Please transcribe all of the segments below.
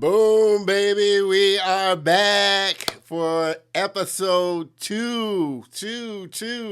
Boom, baby. We are back for episode two,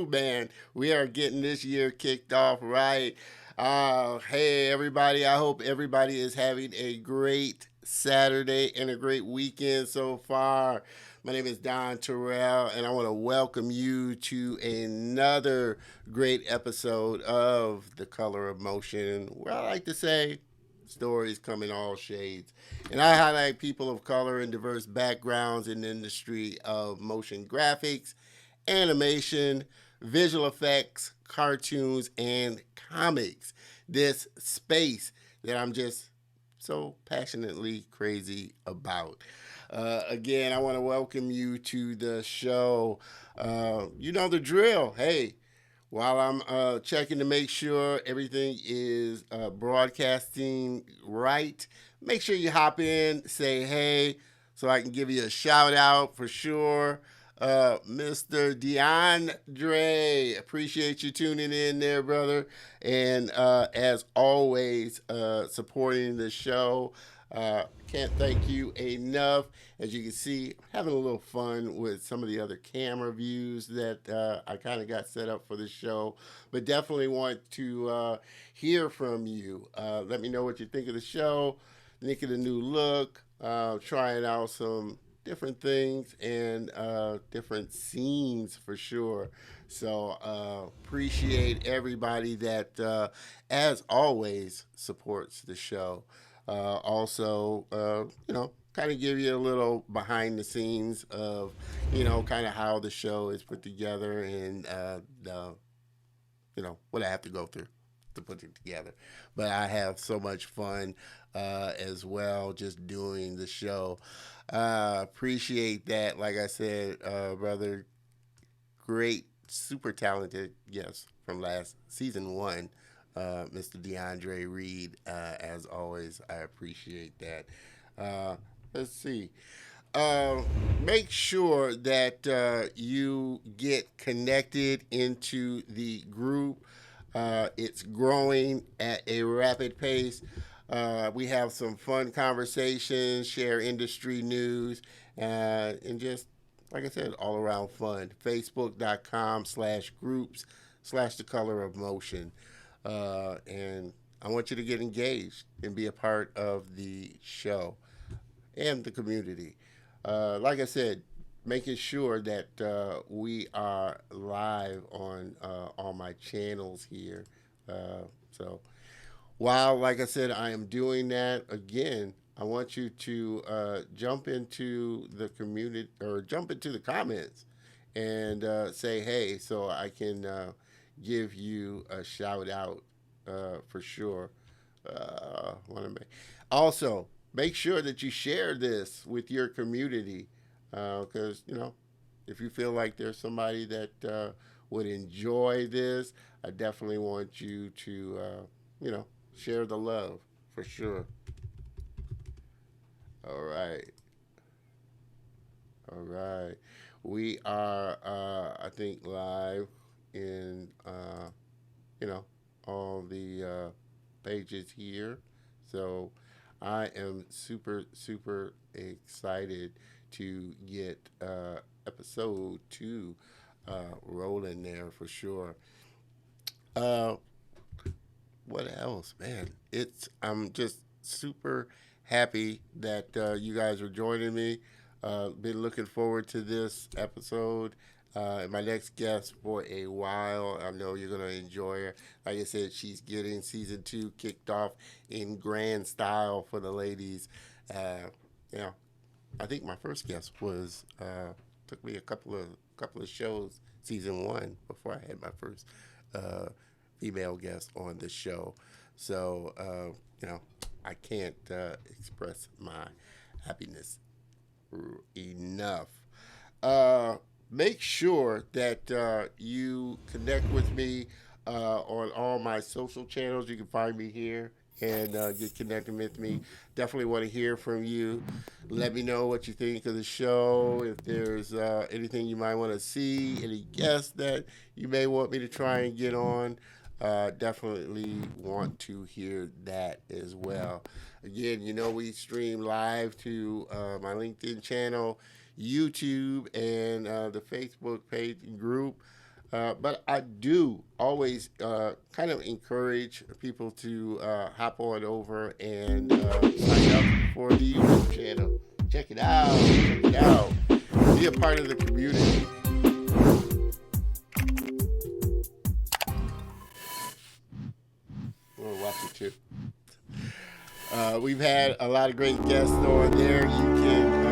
man. We are getting this year kicked off right. Hey, everybody. I hope everybody is having a great Saturday and a great weekend so far. My name is Don Terrell, and I want to welcome you to another great episode of The Color of Motion, where I like to say stories come in all shades. And I highlight people of color and diverse backgrounds in the industry of motion graphics, animation, visual effects, cartoons, and comics. This space that I'm just so passionately crazy about. Again, I want to welcome you to the show. You know the drill. Hey, while I'm checking to make sure everything is broadcasting right, make sure you hop in, say hey, so I can give you a shout out for sure. Mr. DeAndre, appreciate you tuning in there, brother. And as always, supporting the show. Can't thank you enough. As you can see, I'm having a little fun with some of the other camera views that I kind of got set up for the show, but definitely want to hear from you. Let me know what you think of the show, think of the new look, trying out some different things and different scenes for sure. So appreciate everybody that, as always, supports the show. Also, kind of give you a little behind the scenes of, kind of how the show is put together and what I have to go through to put it together. But I have so much fun as well just doing the show. Appreciate that. Like I said, brother, great, super talented guest from last season one, Mr. DeAndre Reed. As always, I appreciate that. Let's see. Uh, Make sure that you get connected into the group. It's growing at a rapid pace. We have some fun conversations, share industry news, and just, like I said, all around fun. Facebook.com/groups/, the color of motion. And I want you to get engaged and be a part of the show and the community. Like I said, making sure that we are live on all my channels here. So while, like I said, I am doing that again, I want you to jump into the community or jump into the comments and say hey, so I can give you a shout out for sure. Want to make also make sure that you share this with your community because if you feel like there's somebody that would enjoy this, I definitely want you to share the love for sure. All right, all right. We are, I think, live in you know all the pages here. So I am super, super excited to get episode two rolling there for sure. Uh, what else, man? I'm just super happy that you guys are joining me. Been looking forward to this episode. My next guest for a while. I know you're gonna enjoy her. Like I said, she's getting season two kicked off in grand style for the ladies. Uh, you know, I think my first guest was took me a couple of shows season one before I had my first uh, female guest on the show. So I can't express my happiness enough. Uh, Make sure that you connect with me on all my social channels. You can find me here and get connected with me. Definitely want to hear from you. Let me know what you think of the show. If there's anything you might want to see, any guests that you may want me to try and get on. definitely want to hear that as well. Again, we stream live to my LinkedIn channel, YouTube, and the Facebook page and group. But I do always kind of encourage people to hop on over and sign up for the YouTube channel. Check it out. Check it out. Be a part of the community. We'll watch it too. We've had a lot of great guests on there. You can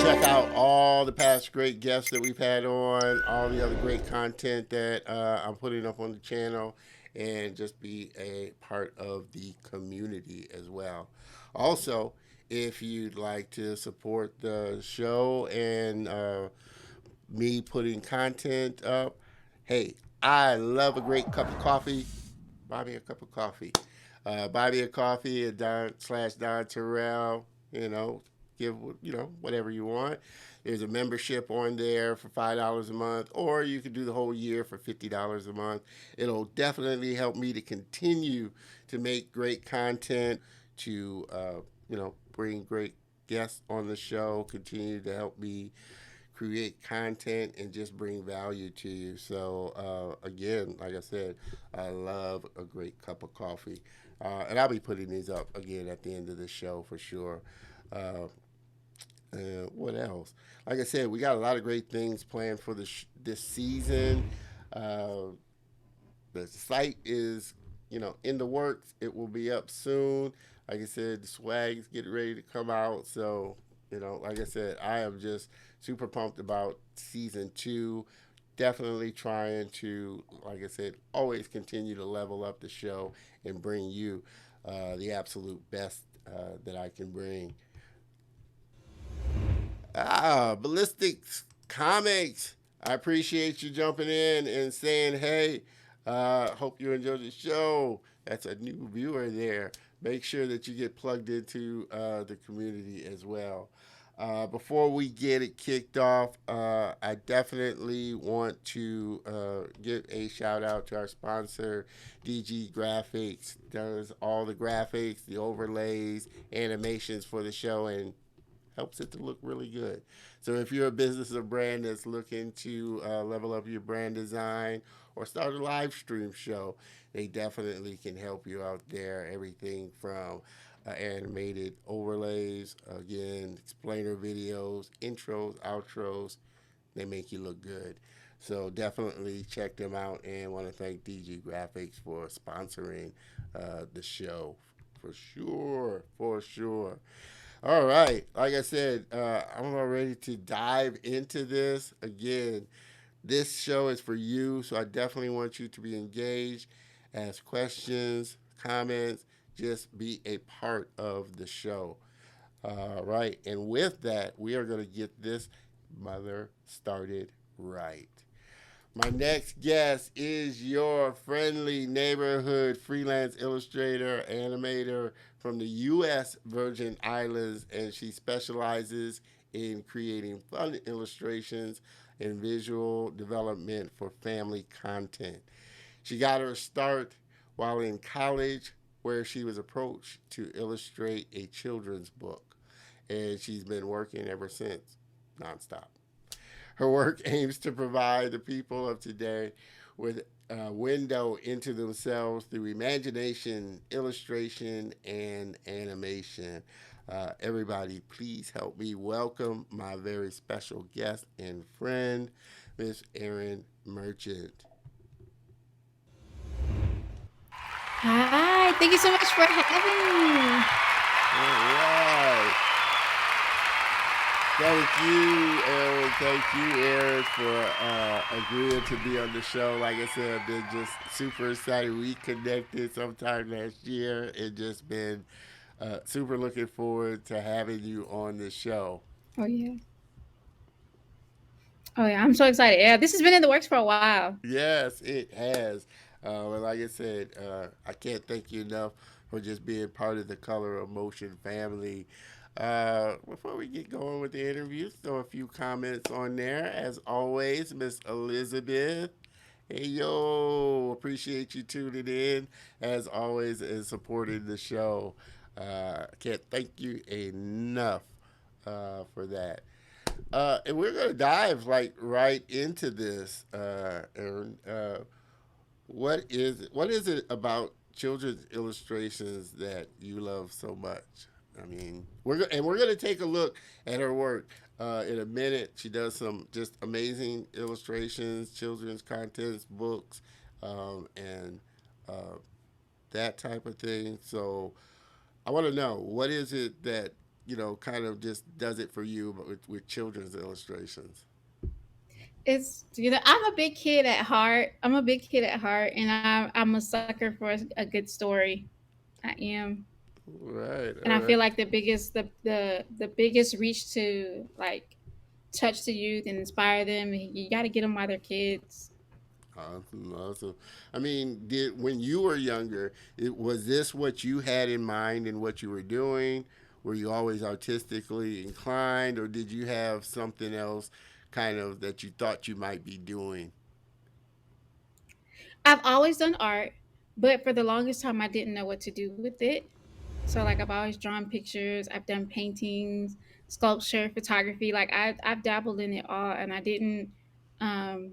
check out all the past great guests that we've had on, all the other great content that I'm putting up on the channel, and just be a part of the community as well. Also, if you'd like to support the show and me putting content up, hey, I love a great cup of coffee. Buy me a cup of coffee. Buy me a coffee at Don Terrell. You know, give whatever you want. There's a membership on there for $5 a month, or you can do the whole year for $50 a month. It'll definitely help me to continue to make great content, to bring great guests on the show, continue to help me create content and just bring value to you. So again, like I said, I love a great cup of coffee, and I'll be putting these up again at the end of the show for sure. Uh, what else? Like I said, we got a lot of great things planned for this season. Uh, the site is, in the works. It will be up soon. Like I said, the swag's getting ready to come out. So, like I said, I am just super pumped about season two. Definitely trying to, like I said, always continue to level up the show and bring you the absolute best that I can bring. Ballistics Comics. I appreciate you jumping in and saying, hey, hope you enjoyed the show. That's a new viewer there. Make sure that you get plugged into the community as well. Before we get it kicked off, I definitely want to give a shout out to our sponsor, DG Graphics. Does all the graphics, the overlays, animations for the show, and helps it to look really good. So if you're a business or brand that's looking to level up your brand design or start a live stream show, they definitely can help you out there. Everything from animated overlays, again, explainer videos, intros, outros, they make you look good. So definitely check them out, and want to thank DG Graphics for sponsoring the show for sure, for sure. All right. Like I said, I'm ready to dive into this. Again, this show is for you, so I definitely want you to be engaged, ask questions, comments, just be a part of the show. All right. And with that, we are going to get this mother started right. My next guest is your friendly neighborhood freelance illustrator, animator from the U.S. Virgin Islands, and she specializes in creating fun illustrations and visual development for family content. She got her start while in college, where she was approached to illustrate a children's book, and she's been working ever since, nonstop. Her work aims to provide the people of today with a window into themselves through imagination, illustration, and animation. Everybody, please help me welcome my very special guest and friend, Miss Erin Merchant. Hi, thank you so much for having me. All right. Thank you, Aaron. Thank you, Aaron, for agreeing to be on the show. Like I said, I've been just super excited. We connected sometime last year and just been super looking forward to having you on the show. Oh yeah. Oh yeah, I'm so excited. Yeah, this has been in the works for a while. Yes, it has. And like I said, I can't thank you enough for just being part of the Color of Motion family. Before we get going with the interview, throw a few comments on there. As always, Miss Elizabeth. Hey yo, appreciate you tuning in as always and supporting the show. Can't thank you enough for that. And we're gonna dive like right into this, Aaron. What is it about children's illustrations that you love so much? I mean, we're gonna take a look at her work in a minute. She does some just amazing illustrations, children's contents, books, and uh, that type of thing. So I want to know what is it that kind of just does it for you, but with children's illustrations. It's I'm a big kid at heart. I'm a big kid at heart, and I'm a sucker for a good story. I am, Right. and All I feel right. like the biggest reach to like touch the youth and inspire them. You got to get them while they're kids. Awesome, awesome. I mean, did when you were younger, was this what you had in mind and what you were doing? Were you always artistically inclined, or did you have something else, kind of that you thought you might be doing? I've always done art, but for the longest time, I didn't know what to do with it. So like I've always drawn pictures, I've done paintings, sculpture, photography. Like I've dabbled in it all, and I didn't um,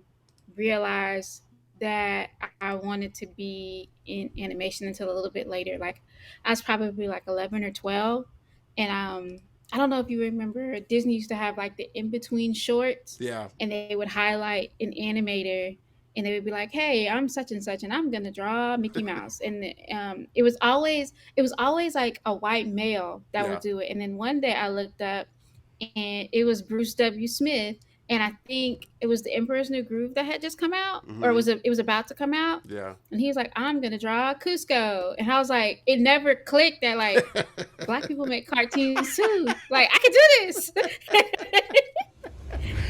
realize that I wanted to be in animation until a little bit later. Like I was probably like 11 or 12, and I don't know if you remember Disney used to have like the in between shorts, Yeah. and they would highlight an animator and they would be like, "Hey, I'm such and such, and I'm gonna draw Mickey Mouse." And it was always like a white male that Yeah. would do it. And then one day I looked up, and it was Bruce W. Smith, and I think it was The Emperor's New Groove that had just come out, or Mm-hmm. it was about to come out. Yeah. And he was like, "I'm gonna draw Cusco," and I was like, it never clicked that like black people make cartoons too. Like I could do this.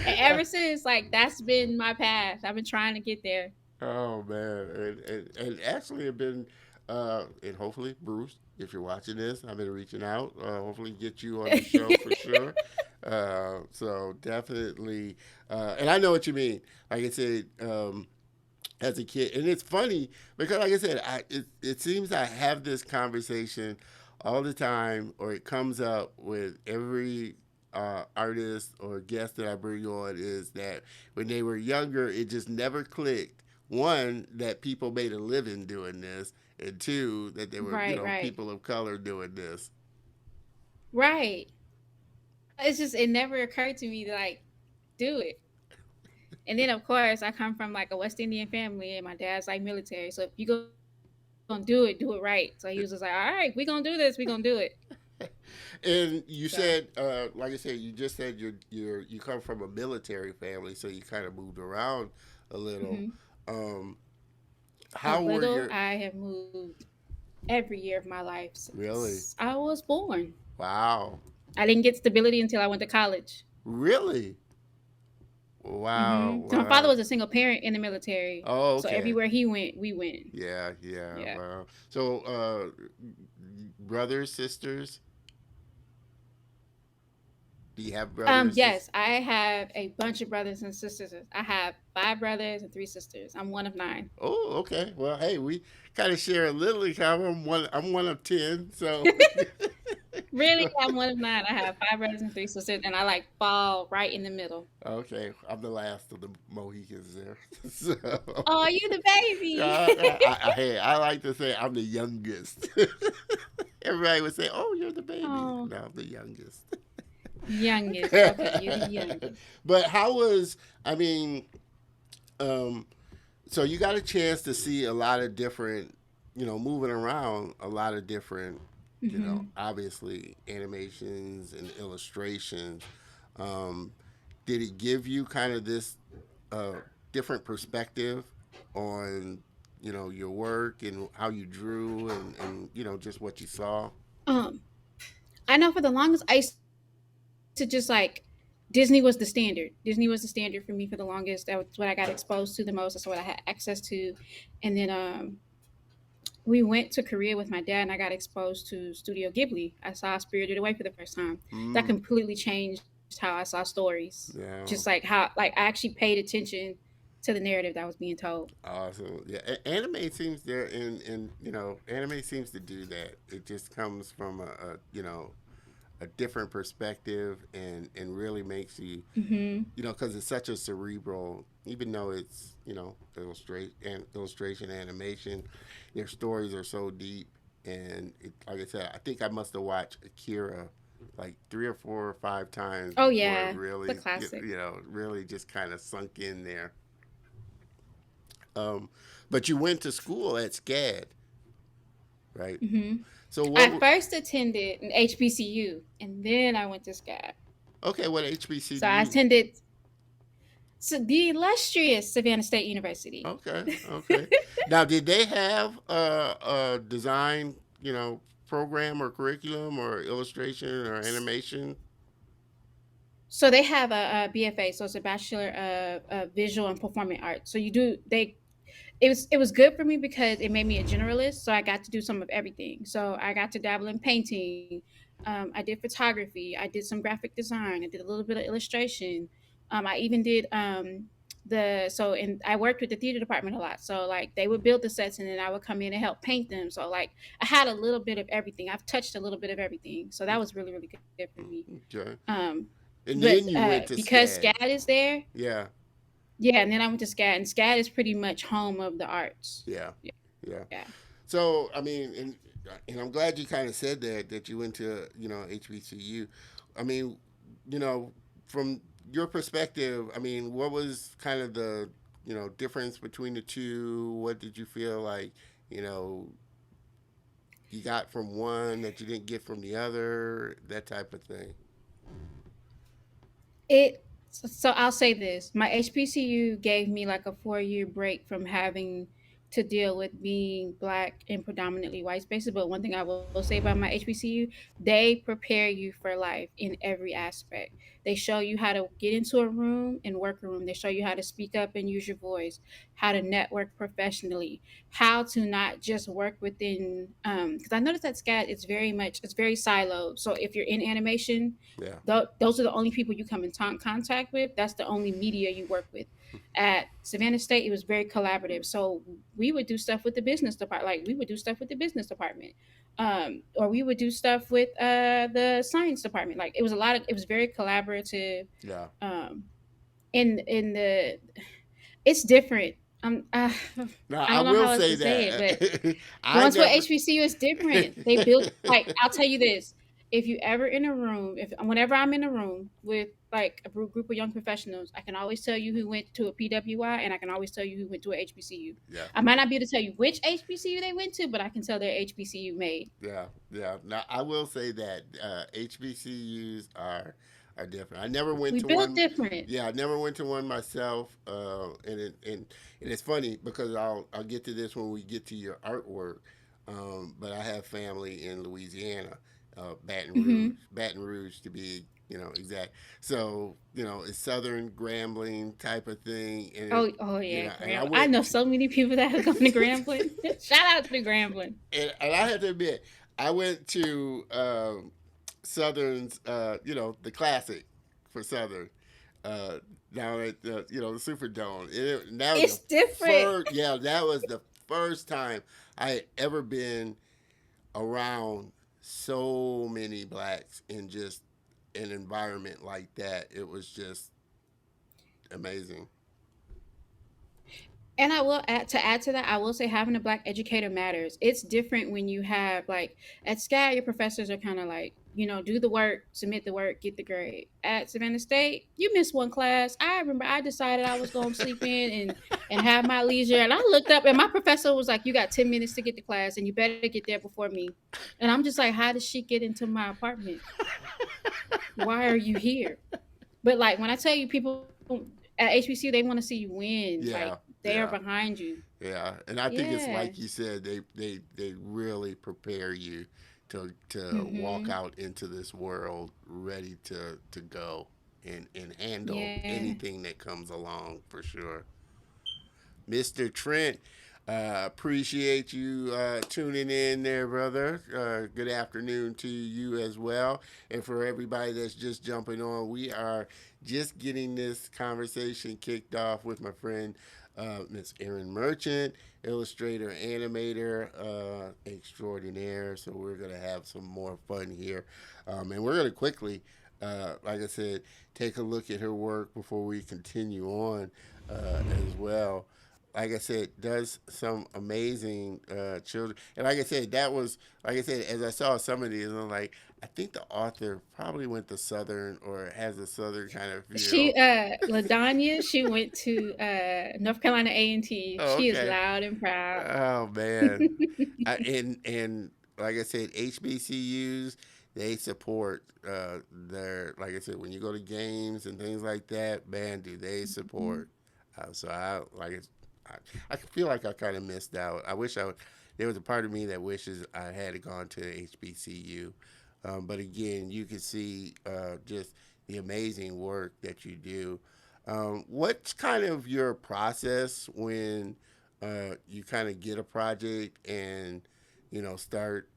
And ever since, like that's been my path. I've been trying to get there. Oh man, and actually have been, and hopefully Bruce, if you're watching this, I've been reaching out. Hopefully get you on the show for sure. So definitely, and I know what you mean. Like I said, as a kid, and it's funny because, like I said, it seems I have this conversation all the time, or it comes up with every artist or guest that I bring on. Is that when they were younger, it just never clicked. One, that people made a living doing this, and two, that they were Right, right, people of color doing this. right. It's just it never occurred to me to like do it. And then of course I come from like a West Indian family, and my dad's like military. So if you gonna do it right. So he was just like, "All right, we gonna do this. We gonna do it." And you So. said, like I said, you just said you come from a military family, so you kind of moved around a little. Mhm. Um, A how were little, your I have moved every year of my life really? since I was born. Wow, I didn't get stability until I went to college. really? Wow, So my father wow. was a single parent in the military. Oh, So okay. everywhere he went, we went. Yeah, yeah. Yeah. Wow. So, brothers, sisters. Do you have brothers? Yes, I have a bunch of brothers and sisters. I have 5 brothers and 3 sisters. I'm one of 9. Oh, okay. Well, hey, we kind of share a little in common. I'm one of 10, so. Really, I'm one of 9. I have 5 brothers and 3 sisters, and I like fall right in the middle. Okay, I'm the last of the Mohicans there. So, Oh, you the baby. hey, I like to say I'm the youngest. Everybody would say, "Oh, you're the baby." Oh, No, I'm the youngest. youngest. Okay, you're the youngest. But how was? I mean, um, so you got a chance to see a lot of different, moving around a lot of different, Hmm. obviously animations and illustrations. Um, did it give you kind of this uh, different perspective on, your work and how you drew and just what you saw? Um, I know for the longest I used to just like Disney was the standard. Disney was the standard for me for the longest. That was what I got exposed to the most. That's what I had access to. And then we went to Korea with my dad, and I got exposed to Studio Ghibli. I saw Spirited Away for the first time. That completely changed how I saw stories. Yeah. Just like how like I actually paid attention to the narrative that was being told. Awesome. Yeah, anime seems there in anime seems to do that. It just comes from a different perspective and really makes you Hmm. because it's such a cerebral. Even though it's illustration animation, their stories are so deep. And like I said, I think I must have watched Akira like 3 or 4 or 5 times Oh before it yeah, the really, classic. really just kind of sunk in there. Um, but you went to school at SCAD, right? Hmm. So I what? first attended an HBCU, and then I went to SCAD. Okay, what HBC So do I you? attended the illustrious Savannah State University. Okay, okay. Now, did they have a design, program or curriculum or illustration or animation? So they have a BFA, so it's a Bachelor of Visual and Performing Arts. So you do they it was good for me because it made me a generalist. So I got to do some of everything. So I got to dabble in painting. I did photography. I did some graphic design. I did a little bit of illustration. I even did and I worked with the theater department a lot. So like they would build the sets and then I would come in and help paint them. So like I had a little bit of everything. I've touched a little bit of everything. So that was really really good for me. Okay. And But then you went to because SCAD. SCAD is there, Yeah, yeah, and then I went to SCAD, and SCAD is pretty much home of the arts. yeah, yeah. Yeah. So I mean, and I'm glad you kind of said that you went to HBCU. I mean, you know, from your perspective, I mean, what was kind of the difference between the two? What did you feel like you know you got from one that you didn't get from the other? That type of thing. So I'll say this: my HBCU gave me like a 4 year break from having to deal with being black in predominantly white spaces. But one thing I will say about my HBCU, they prepare you for life in every aspect. They show you how to get into a room and work a room. They show you how to speak up and use your voice, how to network professionally, how to not just work within. Because I noticed that SCAD it's very siloed. So if you're in animation, Yeah, those are the only people you come in contact with. That's the only media you work with. At Savannah State, it was very collaborative. So we would do stuff with the business department. Like we would do stuff with the business department, or we would do stuff with the science department. Like it was very collaborative. yeah. Um, in the it's different. Now I I don't know will how else say to say it, but that I going to an never. HBCU is different. They build like I'll tell you this: if you ever in a room, if whenever I'm in a room with like a group of young professionals, I can always tell you who went to a PWI, and I can always tell you who went to a HBCU. Yeah, I might not be able to tell you which HBCU they went to, but I can tell their HBCU made. yeah, yeah. Now I will say that HBCUs are different. I never went We to built one. different. Yeah, I never went to one myself. And it's funny because I'll get to this when we get to your artwork. But I have family in Louisiana, Hmm. Baton Rouge to be exact. So it's Southern Grambling type of thing, Oh yeah, and I I know went. so many people that have gone to Grambling. Shout out to Grambling. And I have to admit, I went to Southern's, the classic for Southern, uh, down at the Superdome. And that was the It's different. first, yeah, that was the first time I had ever been around so many blacks in just an environment like that. It was just amazing. And I will add to that, I will say having a black educator matters. It's different when you have like at SCAD, your professors are kind of like, do the work, submit the work, get the grade. At Savannah State, you miss one class. I remember I decided I was going to sleep in and have my leisure, and I looked up and my professor was like, "You got 10 minutes to get to class, and you better get there before me." And I'm just like, "How did she get into my apartment? Why are you here?" But like when I tell you, people at HBCU they want to see you win. Yeah, Like they are yeah. behind you. Yeah, and I think it's Yeah. like you said, they really prepare you to walk Mhm. out into this world ready to go and handle Yeah. anything that comes along for sure. Mr. Trent, Appreciate you tuning in there, brother. Good afternoon to you as well. And for everybody that's just jumping on, we are just getting this conversation kicked off with my friend, Miss Erin Merchant, illustrator, animator, extraordinaire. So we're going to have some more fun here. And we're going to quickly, like I said, take a look at her work before we continue on as well. Like I said, does some amazing children. And like I said, that was like I said, as I saw some of these, I'm like, I think the author probably went to Southern or has a Southern kind of She feel. Ladanya, she went to North Carolina A&T. Oh, She is okay. loud and proud. Oh man, and like I said, HBCUs they support their like I said when you go to games and things like that, man, do they support? So I like it's, I feel like I kind of missed out. I wish I would. There was a part of me that wishes I had gone to HBCU, but again, you can see just the amazing work that you do. What's kind of your process when you kind of get a project and start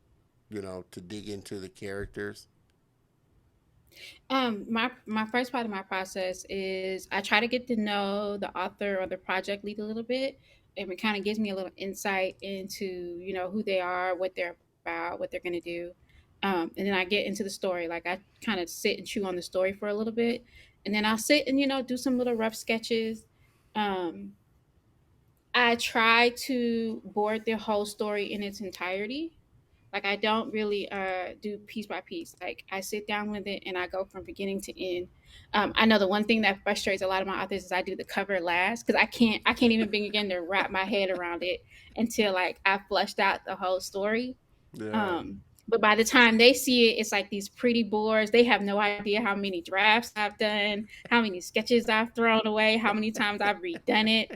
to dig into the characters? My first part of my process is I try to get to know the author or the project lead a little bit, and it kind of gives me a little insight into who they are, what they're about, what they're gonna do, and then I get into the story. Like I kind of sit and chew on the story for a little bit, and then I'll sit and do some little rough sketches. Um, I try to board the whole story in its entirety. Like I don't really do piece by piece. Like I sit down with it and I go from beginning to end. I know the one thing that frustrates a lot of my authors is I do the cover last because I can't even begin to wrap my head around it until like I flushed out the whole story. Yeah. But by the time they see it, it's like these pretty boards. They have no idea how many drafts I've done, how many sketches I've thrown away, how many times I've redone it.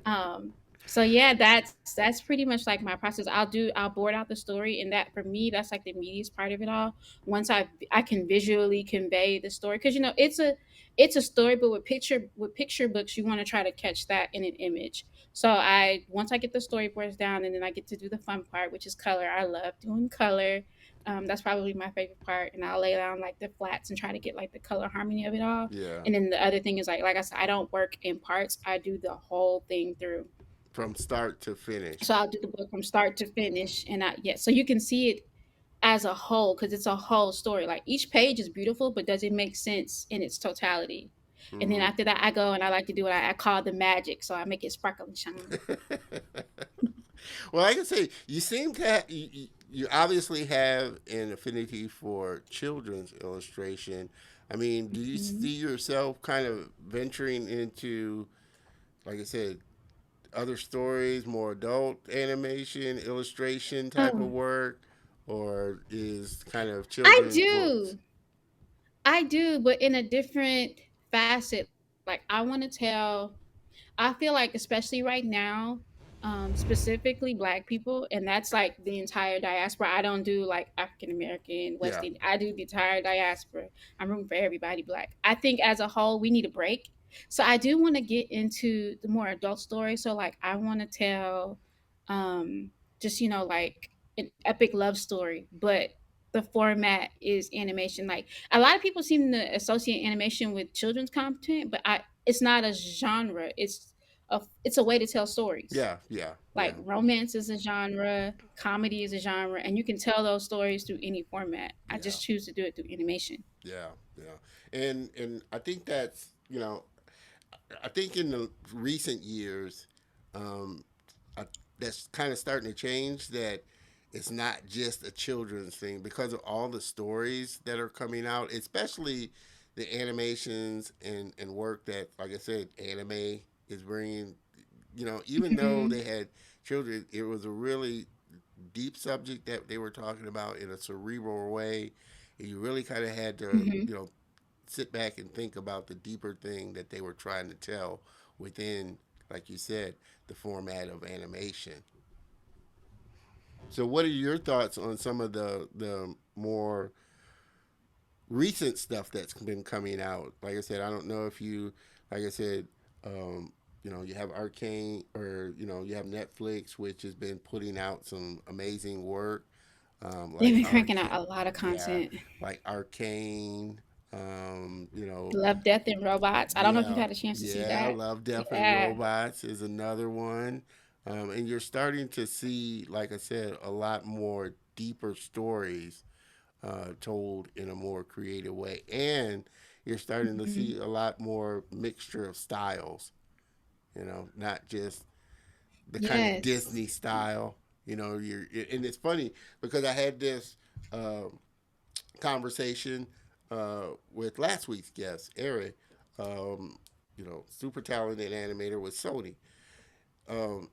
um so yeah, that's pretty much like my process. I'll board out the story, and that for me that's like the meatiest part of it all. Once I can visually convey the story, because it's a story, but with picture books you want to try to catch that in an image. So I once I get the storyboards down, and then I get to do the fun part, which is color. I love doing color. That's probably my favorite part, and I'll lay down like the flats and try to get like the color harmony of it all. Yeah. And then the other thing is like I said, I don't work in parts. I do the whole thing through. From start to So finish. I'll do the book from start to finish, and so you can see it as a whole because it's a whole story. Like each page is beautiful, but does it make sense in its totality? And then Hmm. after that, I go and I like to do what I call the magic. So I make it sparkle and shine. Well, I can say you seem to you obviously have an affinity for children's illustration. I mean, do you Mhm. see yourself kind of venturing into, like I said, other stories, more adult animation, illustration type of Oh, work, or is kind of I children's books? do. I do, but in a different facet. Like I want to tell I feel like, especially right now, specifically Black people, and that's like the entire diaspora. I don't do like African American, West Yeah. Indian. I do the entire diaspora. I'm rooting for everybody Black. I think as a whole, we need a break. So I do want to get into the more adult stories. So like, I want to tell, just like an epic love story, but the format is animation. Like a lot of people seem to associate animation with children's content, but I it's not a genre. It's a way to tell stories. Yeah. Yeah. Like Yeah. romance is a genre, comedy is a genre, and you can tell those stories through any format. I Yeah. just choose to do it through animation. Yeah. Yeah. And I think that's I think in the recent years, um, I, that's kind of starting to change. That it's not just a children's thing because of all the stories that are coming out, especially the animations and work that, like I said, anime is bringing. Even though Hmm. they had children, it was a really deep subject that they were talking about in a cerebral way. And you really kind of had to, Hmm. sit back and think about the deeper thing that they were trying to tell within, like you said, the format of animation. So, what are your thoughts on some of the more recent stuff that's been coming out? Like I said, I don't know if you, like I said, um, you have Arcane, or you have Netflix, which has been putting out some amazing work, They've like been cranking out Arcane. a lot of Yeah, content. like Arcane. Love, Death, and Robots. I don't know if you've Yeah, had a chance to see yeah. that. Love, Death, and Yeah. Robots is another one, and you're starting to see, like I said, a lot more deeper stories told in a more creative way, and you're starting to Mhm. see a lot more mixture of styles. Not just the kind of Yes. Disney style. And it's funny because I had this um conversation with last week's guest, Eric. Um, super talented animator with Sony,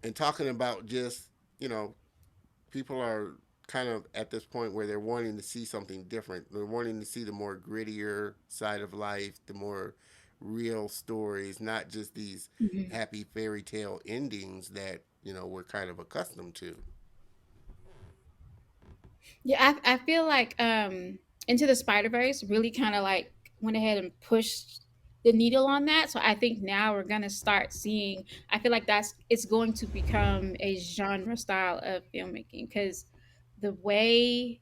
and talking about just you know people are kind of at this point where they're wanting to see something different. They're wanting to see the more grittier side of life, the more real stories, not just these Mhm. happy fairy tale endings that we're kind of accustomed to. Yeah, I feel like Into the Spider Verse really kind of like went ahead and pushed the needle on that. So I think now we're gonna start seeing. I feel like it's going to become a genre style of filmmaking because the way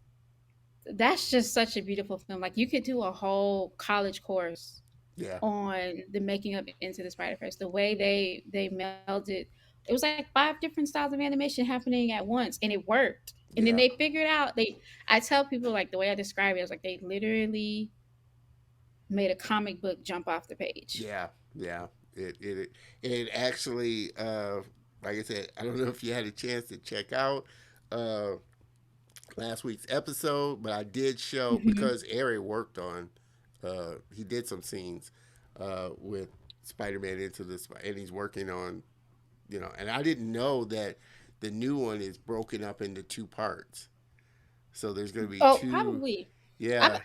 that's just such a beautiful film. Like you could do a whole college course Yeah, on the making of Into the Spider Verse. The way they melded, it was like five different styles of animation happening at once, and it worked. And then yeah, they figured out I tell people like the way I describe it, I was like they literally made a comic book jump off the page. yeah, yeah. It actually, like I said, I don't know if you had a chance to check out uh, last week's episode, but I did show Hmm. because Ari worked on. He did some scenes with Spider-Man into this, and he's working on and I didn't know that the new one is broken up into two parts. So there's going to be Oh, two. probably. Yeah.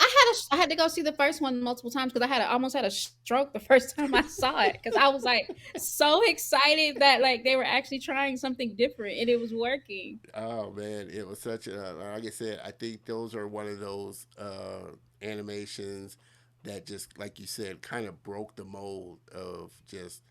I had to go see the first one multiple times because almost had a stroke the first time I saw it because I was like so excited that like they were actually trying something different and it was working. Oh man, it was such a like I said. I think those are one of those animations that just like you said kind of broke the mold of just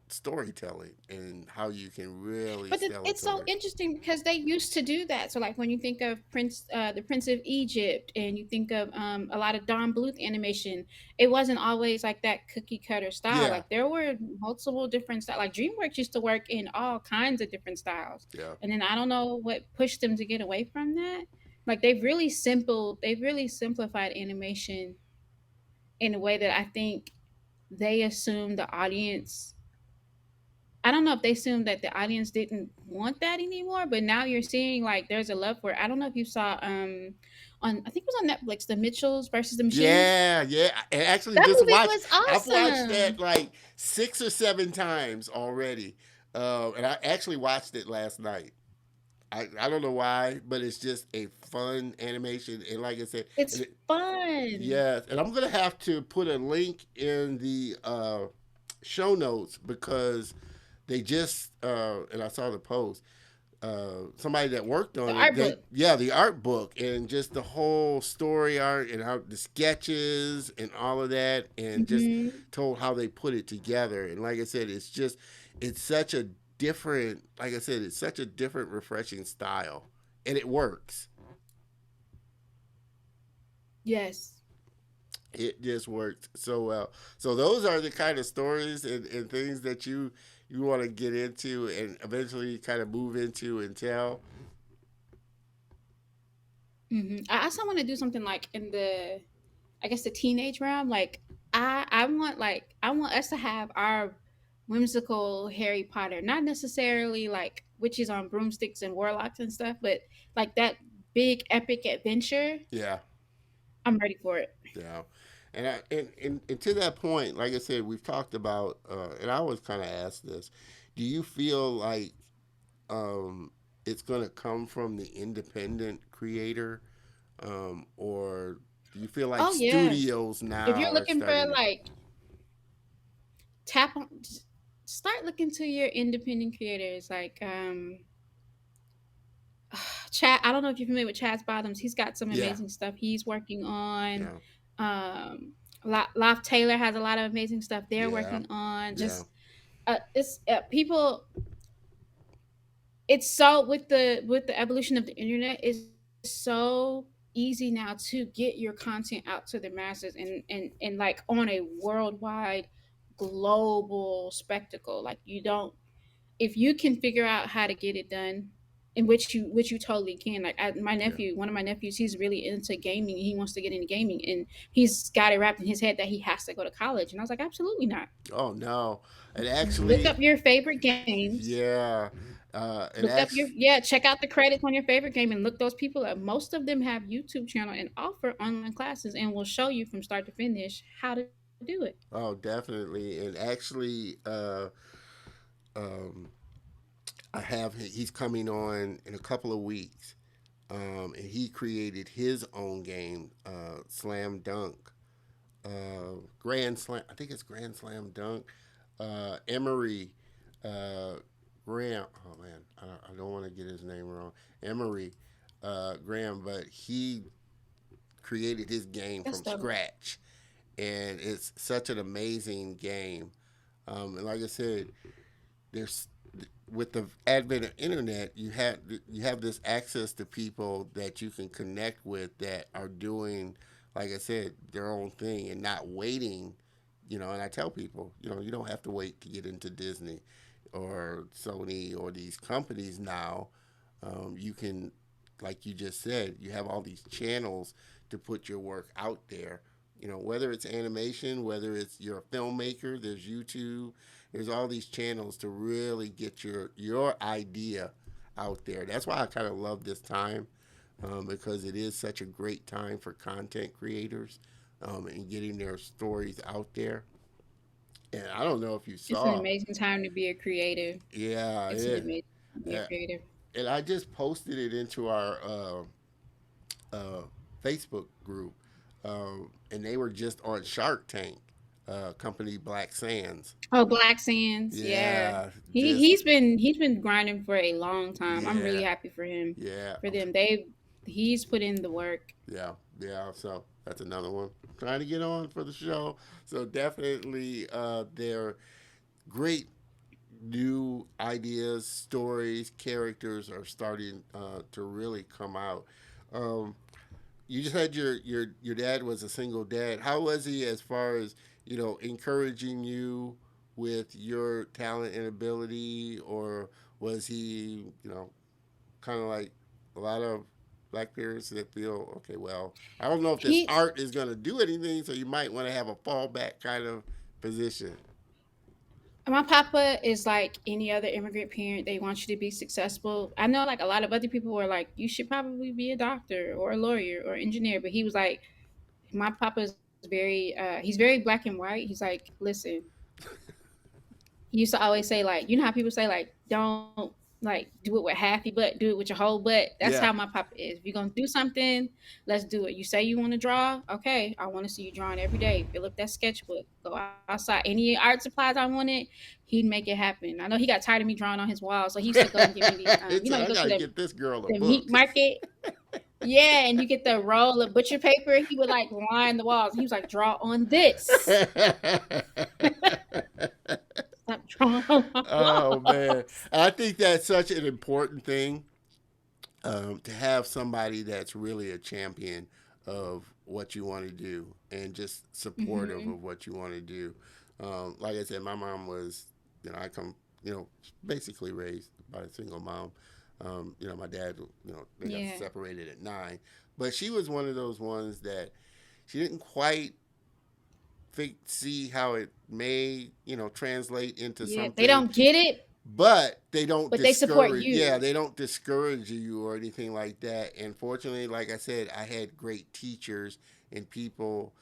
storytelling and how you can really But tell a it's so story. interesting because they used to do that. So, like when you think of the Prince of Egypt, and you think of a lot of Don Bluth animation, it wasn't always like that cookie cutter style. Yeah, Like there were multiple different styles. Like DreamWorks used to work in all kinds of different styles, yeah, and then I don't know what pushed them to get away from that. Like they've really simplified animation in a way that I think they assume the audience. I don't know if they assumed that the audience didn't want that anymore, but now you're seeing like there's a love for it. I don't know if you saw on I think it was on Netflix, The Mitchells versus the Machines. yeah, yeah. I actually That just movie watched. was I've watched that awesome. like 6 or 7 times already, and I actually watched it last night. I don't know why, but it's just a fun animation, and like I said, and It's it, fun. yes, and I'm gonna have to put a link in the show notes because they just and I saw the post. Somebody that worked The on it, art they book. yeah, the art book and just the whole story art and how the sketches and all of that, and just Hmm. told how they put it together. And like I said, it's such a different, like I said, it's such a different, refreshing style, and it works. Yes. It just worked so well. So those are the kind of stories and things that you want to get into and eventually kind of move into and tell. I also want to do something like in the I guess the teenage realm. I want us to have our whimsical Harry Potter, not necessarily like witches on broomsticks and warlocks and stuff, but like that big epic adventure. Yeah. I'm ready for it. Yeah, and to that point, like I said, we've talked about, and I always kind of ask this: do you feel like um, it's going to come from the independent creator, or do you feel like Oh yeah. studios If you're now are looking for starting to? like tap on start looking to your independent creators like Chad, I don't know if you're familiar with Chad's Bottoms. He's got some Yeah, amazing stuff he's working on. yeah, Um, Loft Taylor has a lot of amazing stuff they're yeah, working on. yeah, Just It's people. It's so with the evolution of the internet, it's so easy now to get your content out to the masses and like on a worldwide global spectacle. Like you don't, if you can figure out how to get it done, in which you totally can. Like my Yeah. nephew, one of my nephews, he's really into gaming. He wants to get into gaming, and he's got it wrapped in his head that he has to go to college. And I was like, absolutely not. Oh no. It Look actually, up your favorite games. yeah. It Look up your, actually, yeah, check out the credits on your favorite game and look those people up. Most of them have YouTube channel and offer online classes and will show you from start to finish how to do it. oh, definitely. And actually, um, I have, he's coming on in a couple of weeks. And he created his own game, Slam Dunk, Grand Slam. I think it's Grand Slam Dunk. Emery, uh, Graham. Oh man, I don't want to get his name wrong. Emery, Graham, but he created his game That's from dope. scratch, and it's such an amazing game. And like I said, there's with the advent of internet, you have this access to people that you can connect with that are doing, like I said, their own thing and not waiting. And I tell people, you don't have to wait to get into Disney or Sony or these companies now. You can, like you just said, you have all these channels to put your work out there. Whether it's animation, whether it's you're a filmmaker, there's YouTube, there's all these channels to really get your idea out there. That's why I kind of love this time, because it is such a great time for content creators, and getting their stories out there. And I don't know if you It's an saw, amazing time to be a creative. yeah, It's an yeah, amazing time to be a yeah. creative. And I just posted it into our Facebook group, and they were just on Shark Tank, company Black Sands. Oh, Black Sands, yeah. Yeah, He just he's been grinding for a long time. I'm really yeah, happy for him. yeah. For them, he's put in the work. Yeah, yeah. So that's another one. Trying to get on for the show. So definitely, they're great new ideas, stories, characters are starting to really come out. Um, you just had your dad was a single dad. How was he as far as encouraging you with your talent and ability, or was he kind of like a lot of black parents that feel, okay, well, I don't know if this He art is going to do anything, so you might want to have a fallback kind of position. My papa is like any other immigrant parent. They want you to be successful. I know like a lot of other people were like, you should probably be a doctor or a lawyer or engineer. But he was like, my papa is he's very black and white. He's like, listen, he used to always say like, you know how people say like, don't like do it with half your butt, do it with your whole butt. That's how Yeah. my papa is. If you're gonna do something, let's do it. You say you want to draw, okay, I want to see you drawing every day. Fill up that sketchbook, go outside. Any art supplies I wanted, he'd make it happen. I know he got tired of me drawing on his wall, so he used to go and give me the It's you I go to gotta get this girl a the meat book. market. Yeah, and you get the roll of butcher paper. He would like line the walls. He was like, draw on this. Stop drawing on my Oh man, walls. I think that's such an important thing, to have somebody that's really a champion of what you want to do and just supportive Hmm. of what you want to do. Like I said, my mom was, I come, basically raised by a single mom. My dad, they got Yeah. separated at 9, but she was one of those ones that she didn't quite see how it may, translate into Yeah. They something, don't get it, but they don't but they support discourage, yeah, you. they don't discourage you or anything like that. And fortunately, like I said, I had great teachers and people,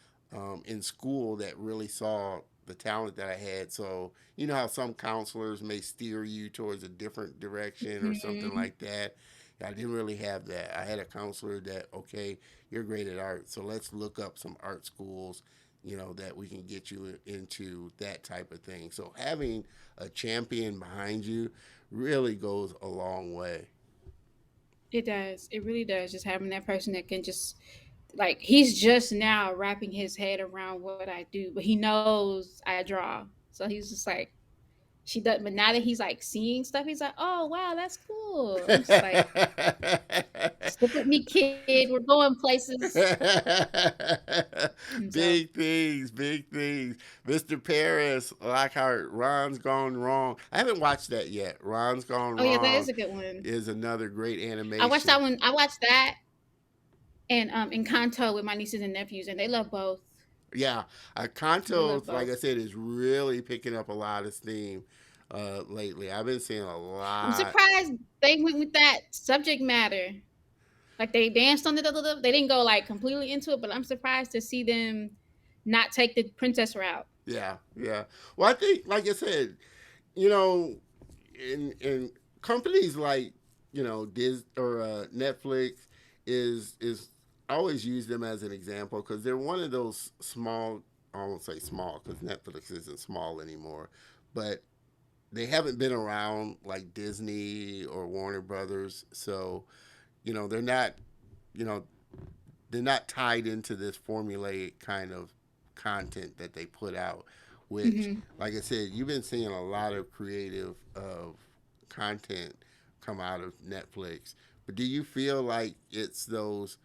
in school that really saw the talent that I had. So you know how some counselors may steer you towards a different direction or something Hmm. like that. I didn't really have that. I had a counselor that, okay, you're great at art, so let's look up some art schools, that we can get you into that type of thing. So having a champion behind you really goes a long way. It does. It really does. Just having that person that can just like he's just now wrapping his head around what I do, but he knows I draw. So he's just like, she does. But now that he's like seeing stuff, he's like, oh wow, that's cool. I'm just like, stick with me, kid. We're going places. And so, Big things, big things. Mr. Paris, Lockhart, Ron's Gone Wrong. I haven't watched that yet. Ron's Gone oh yeah, that Wrong is a good one. is another great I watched animation. that one. I watched that and Encanto with my nieces and nephews, and they love both. Yeah, They Kanto, love like I both. said, is really picking up a lot of steam lately. I've been seeing a I'm lot. surprised they went with that subject matter. Like they danced on it a little. They didn't go like completely into it, but I'm surprised to see them not take the princess route. Yeah, yeah. Well, I think, like I said, you know, in companies like Netflix is I always use them as an example because they're one of those small. I won't say small because Netflix isn't small anymore, but they haven't been around like Disney or Warner Brothers, so they're not you know they're not tied into this formulaic kind of content that they put out, which, Hmm. like I said, you've been seeing a lot of creative content come out of Netflix. But do you feel like it's those,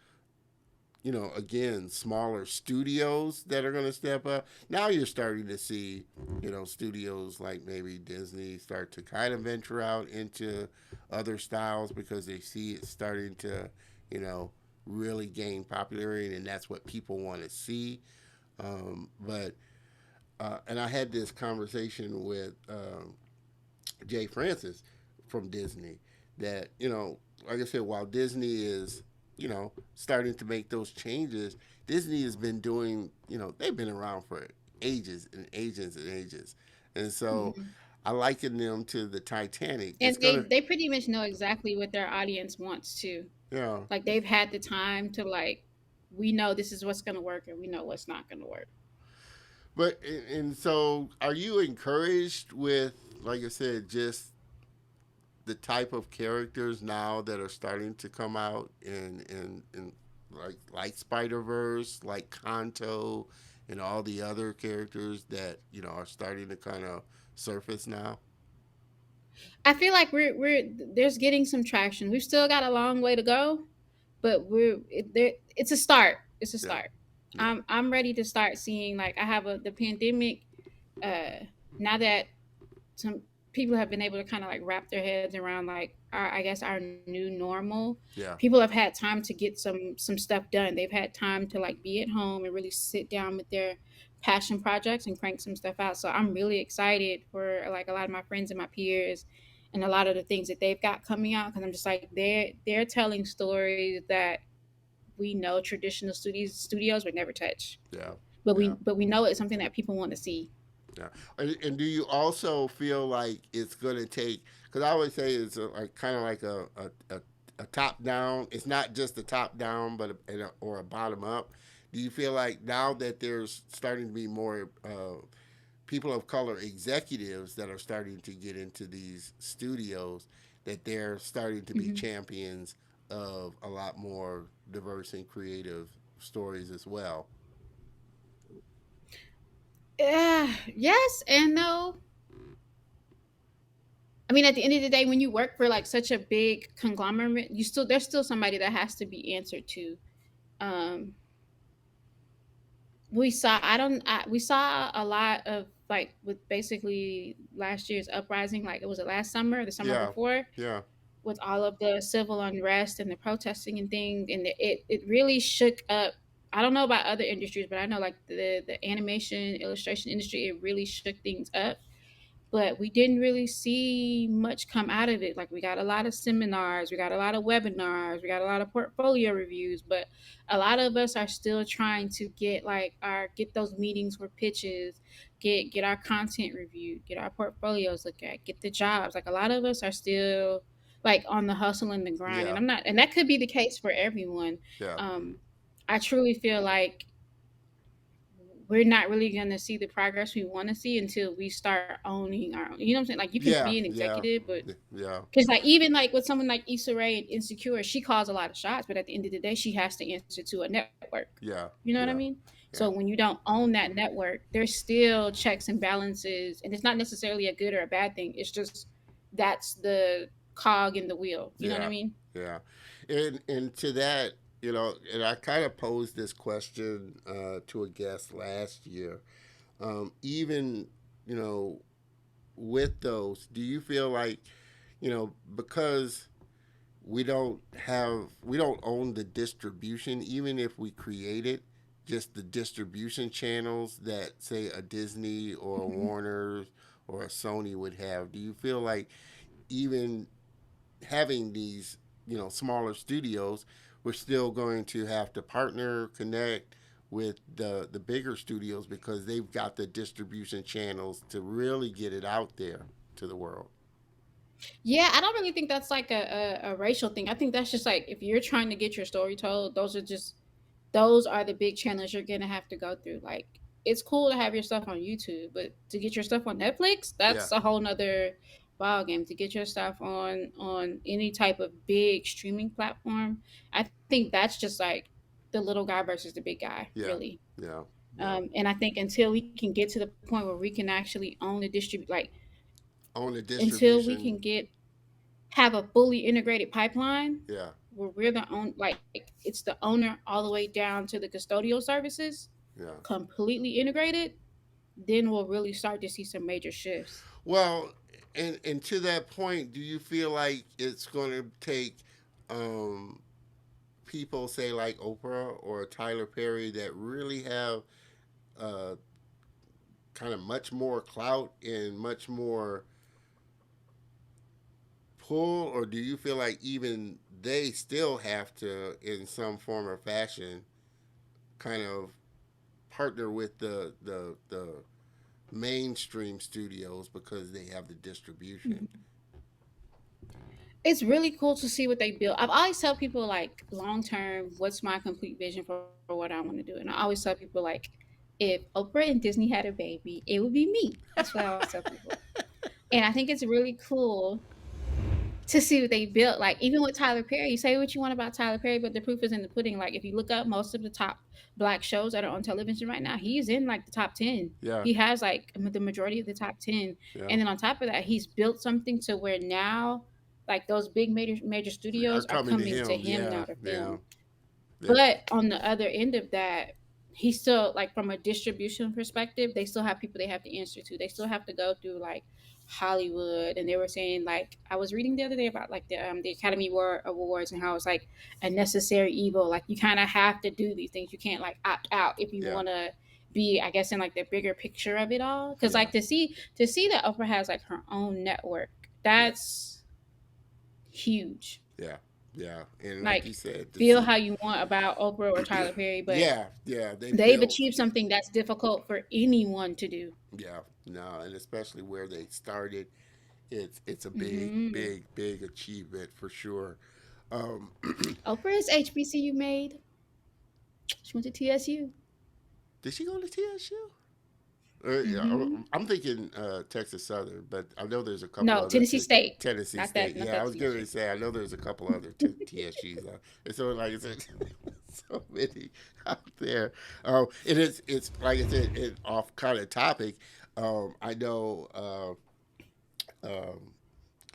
again, smaller studios that are going to step up? Now you're starting to see, studios like maybe Disney start to kind of venture out into other styles because they see it starting to, you know, really gain popularity, and that's what people want to see. But and I had this conversation with Jay Francis from Disney that like I said, while Disney is starting to make those changes, Disney has been doing they've been around for ages and ages and ages, and so Hmm. I liken them to the Titanic. And It's gonna they pretty much know exactly what their audience wants to. yeah. Like they've had the time to like, we know this is what's gonna work, and we know what's not gonna work. But and so are you encouraged with, like I said, just the type of characters now that are starting to come out in like Spider Verse, like Kanto, and all the other characters that are starting to kind of surface now. I feel like we're there's getting some traction. We've still got a long way to go, but it's a start. It's a Yeah, start. yeah, I'm ready to start seeing like I have the pandemic. Now that some people have been able to kind of like wrap their heads around like I guess our new normal. yeah, People have had time to get some stuff done. They've had time to like be at home and really sit down with their passion projects and crank some stuff out. So I'm really excited for like a lot of my friends and my peers and a lot of the things that they've got coming out because I'm just like they're telling stories that we know traditional studios would never touch. yeah, But yeah. we know it's something that people want to see. Yeah, and do you also feel like it's going to take? Because I always say it's like kind of like a top down. It's not just a top down, but or a bottom up. Do you feel like now that there's starting to be more people of color executives that are starting to get into these studios, that they're starting to be Mhm. champions of a lot more diverse and creative stories as well? Yes and no. I mean, at the end of the day, when you work for like such a big conglomerate, you still there's still somebody that has to be answered to. Um, we saw we saw a lot of like with basically last year's uprising. Like it was it last summer, or the summer Yeah, before, yeah, with all of the civil unrest and the protesting and things, and it really shook up. I don't know about other industries, but I know like the animation illustration industry, it really shook things up, but we didn't really see much come out of it. Like we got a lot of seminars, we got a lot of webinars, we got a lot of portfolio reviews, but a lot of us are still trying to get like our get those meetings for pitches, get our content reviewed, get our portfolios looked at, get the jobs. Like a lot of us are still like on the hustle and the grind, and yeah, I'm not, and that could be the case for everyone. yeah. Um, I truly feel like we're not really going to see the progress we want to see until we start owning our own. You know what I'm saying? Like you can Yeah, be an yeah, executive, but yeah, because like even like with someone like Issa Rae and Insecure, she calls a lot of shots, but at the end of the day, she has to answer to a network. yeah, You know what I yeah, mean? yeah, So when you don't own that network, there's still checks and balances, and it's not necessarily a good or a bad thing. It's just that's the cog in the wheel. You know what I yeah, mean? yeah. And to that, and I kind of posed this question to a guest last year. Even you know, with those, do you feel like because we don't own the distribution, even if we create it, just the distribution channels that say a Disney or a Mhm. Warner or a Sony would have. Do you feel like even having these smaller studios, we're still going to have to partner, connect with the bigger studios because they've got the distribution channels to really get it out there to the world? Yeah, I don't really think that's like a racial thing. I think that's just like if you're trying to get your story told, those are the big channels you're gonna have to go through. Like it's cool to have your stuff on YouTube, but to get your stuff on Netflix, Yeah, that's a whole nother ball game. To get your stuff on any type of big streaming platform, I think that's just like the little guy versus the big guy, yeah, really. yeah, yeah. And I think until we can get to the point where we can actually own the distribute, like On the until we distribution, can get have a fully integrated pipeline yeah, where we're the own like it's the owner all the way down to the custodial services yeah. completely integrated, then we'll really start to see some major shifts. Well, and to that point, do you feel like it's going to take um, people, say like Oprah or Tyler Perry, that really have uh, kind of much more clout and much more pull, or do you feel like even they still have to, in some form or fashion, kind of partner with the mainstream studios because they have the distribution? Mhm. It's really cool to see what they build. I've always tell people like long term, what's my complete vision for what I want to do, and I always tell people like, if Oprah and Disney had a baby, it would be me. That's what I always tell people, and I think it's really cool to see what they built. Like even with Tyler Perry, you say what you want about Tyler Perry, but the proof is in the pudding. Like if you look up most of the top black shows that are on television right now, he's in like the top 10. Yeah, He has like the majority of the top 10. yeah. And then on top of that, he's built something to where now like those big major Are studios are coming to coming to him. him Yeah, now to yeah. film. They're, But on the other end of that, he still like from a distribution perspective, they still have people they have to answer to. They still have to go through like Hollywood, and they were saying like I was reading the other day about like the Academy Awards and how it's like a necessary evil. Like you kind of have to do these things. You can't like opt out if you yeah, want to be, I guess, in like the bigger picture of it all. Because yeah, like to see that Oprah has like her own network, yeah, that's huge. yeah, yeah. And like you Like said, to feel see, how you want about Oprah or Tyler Perry, but yeah, yeah, they they've built, achieved something that's difficult for anyone to do. yeah, no, and especially where they started, it's a big, Hmm. big, big achievement for sure. Um, Oprah's HBCU made. She went to TSU. did she go to TSU? Yeah, Hmm. I'm thinking Texas Southern, but I know there's a couple No, other Tennessee State. Tennessee Not State. that. Not Yeah, I that was going to TSU. say I know there's a couple other TSUs. And so, like I said, so many out there. It's like I said, off kind of topic. I know um,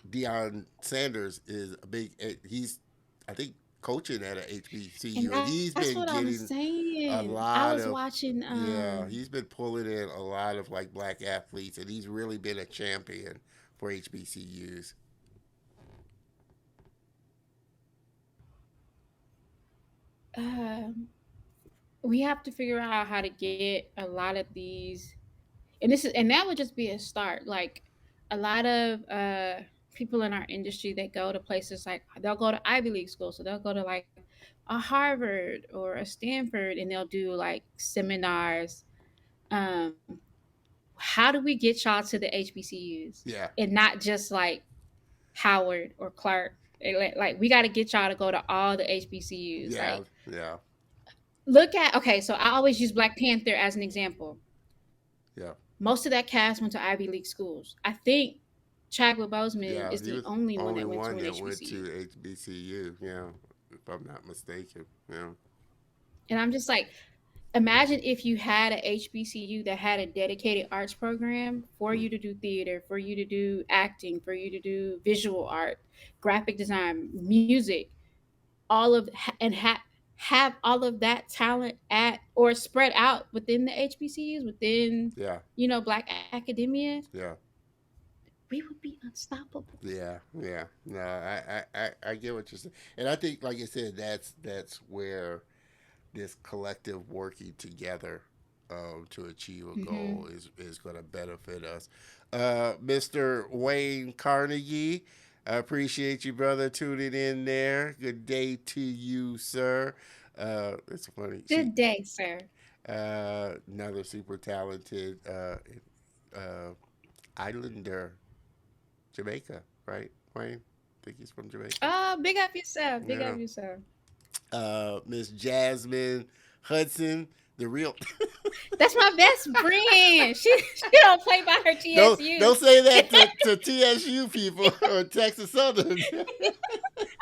Deion Sanders is a big. He's I think coaching at a And HBCU, and he's that's been what I'm getting a saying. I lot was of watching. yeah, he's been pulling in a lot of like black athletes, and he's really been a champion for HBCUs. Um, we have to figure out how to get a lot of these, and that would just be a start. Like a lot of people in our industry that go to places like they'll go to Ivy League school, so they'll go to like a Harvard or a Stanford, and they'll do like seminars. Um, how do we get y'all to the HBCUs Yeah, and not just like Howard or Clark? Like we got to get y'all to go to all the HBCUs. yeah, Like yeah, look at okay, so I always use Black Panther as an example. yeah, Most of that cast went to Ivy League schools. I think Chadwick Boseman yeah. is He the was only one only that went to one an that went HBCU. to HBCU. Yeah, if I'm not mistaken. Yeah, And I'm just like, imagine if you had a HBCU that had a dedicated arts program for Mm, you to do theater, for you to do acting, for you to do visual art, graphic design, music, all of and have all of that talent at or spread out within the HBCUs, within yeah, Black academia, yeah, we would be unstoppable. yeah, yeah. No, I get what you're saying, and I think, like I said, that's where this collective working together to achieve a Hmm. goal is going to benefit us. Mr. Wayne Carnegie, I appreciate you, brother, tuning in there. Good day to you, sir. It's funny. Good day, sir. Another super talented uh, islander, Jamaica, right, Wayne? I think he's from Jamaica. Oh, big up yourself. Big up Yeah. yourself. Miss Jasmine Hudson, the real. That's my best friend. She don't play by her TSU. Don't say that to TSU people or Texas Southern.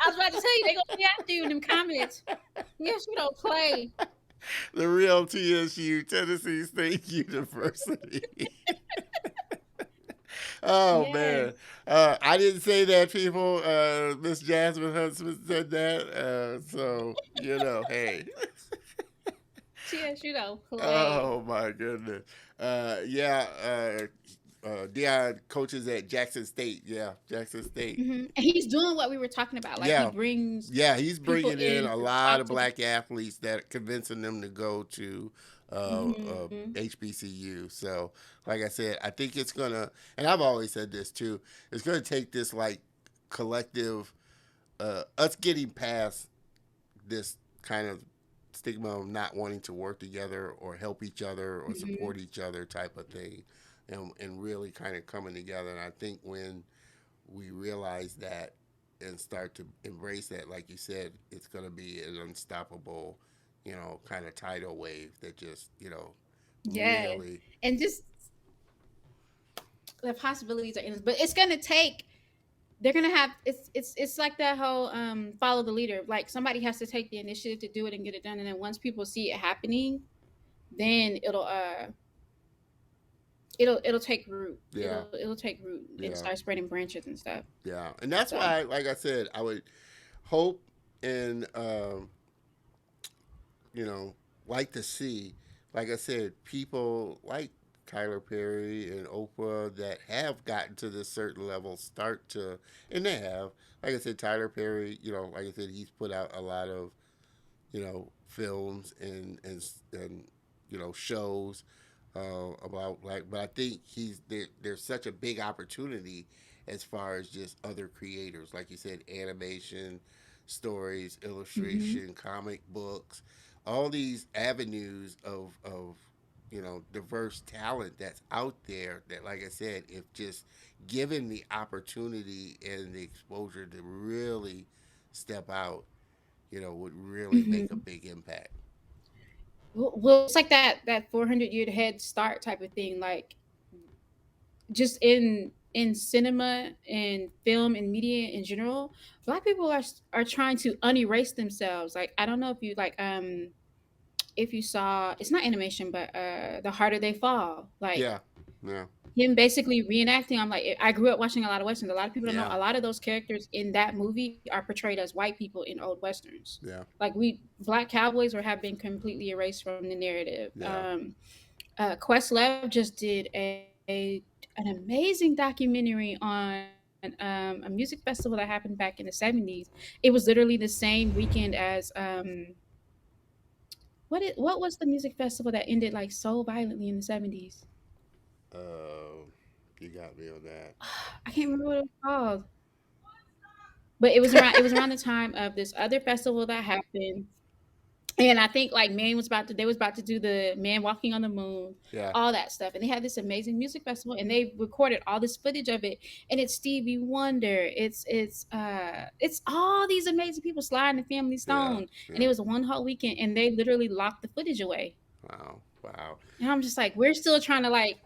I was about to tell you they gonna be after you in them comments. Yes, she don't play. The real TSU, Tennessee State University. Oh man, Yes. I didn't say that. People, Miss Jasmine Hudson said that. So hey. TSU don't play. Oh my goodness. Yeah. Dion coaches at Jackson State. Yeah, Jackson State. And he's doing what we were talking about. Like he Yeah, brings yeah. He's people bringing in in a to lot talk of to them. black athletes that convincing them to go to Hmm. HBCU. So, like I said, I think it's gonna, and I've always said this too. It's gonna take this like collective, us getting past this kind of stigma of not wanting to work together or help each other or Hmm. support each other type of thing, and really kind of coming together. And I think when we realize that and start to embrace that, like you said, it's going to be an unstoppable, kind of tidal wave that just, Yes. really, And just the possibilities are endless. But it's gonna take they're gonna have it's like that whole follow the leader. Like somebody has to take the initiative to do it and get it done. And then once people see it happening, then it'll take root. yeah, It'll take root and yeah, start spreading branches and stuff. yeah. And that's So why, like I said, I would hope and, you know, like to see, like I said, people like Tyler Perry and Oprah that have gotten to this certain level start to, and they have. Like I said, Tyler Perry, like I said, he's put out a lot of, films and shows about like, but I think there's such a big opportunity as far as just other creators, like you said, animation, stories, hmm illustration, comic books, all these avenues of diverse talent that's out there that, like I said, if just given the opportunity and the exposure to really step out, would really make a hmm big impact. well, it's like that 400-year head start type of thing. Like just in cinema and film and media in general, black people are trying to unerase themselves. Like I don't know if you like if you saw, it's not animation, but The Harder They Fall. Like Yeah, yeah, him basically reenacting. I'm like, I grew up watching a lot of westerns. A lot of people don't know yeah, a lot of those characters in that movie are portrayed as white people in old westerns. yeah, Like we black cowboys were have been completely erased from the narrative. yeah. Questlove just did an amazing documentary on a music festival that happened back in the 70s. It was literally the same weekend as what was the music festival that ended like so violently in the 70s? Uh, you got me on that. I can't remember what it was called. But it was around the time of this other festival that happened. And I think like man was about to they was about to do the man walking on the moon, Yeah, all that stuff. And they had this amazing music festival and they recorded all this footage of it. And it's Stevie Wonder. It's all these amazing people, Sly and the Family yeah, Stone. And it yeah. was one whole weekend and they literally locked the footage away. Wow, wow. And I'm just like, we're still trying to like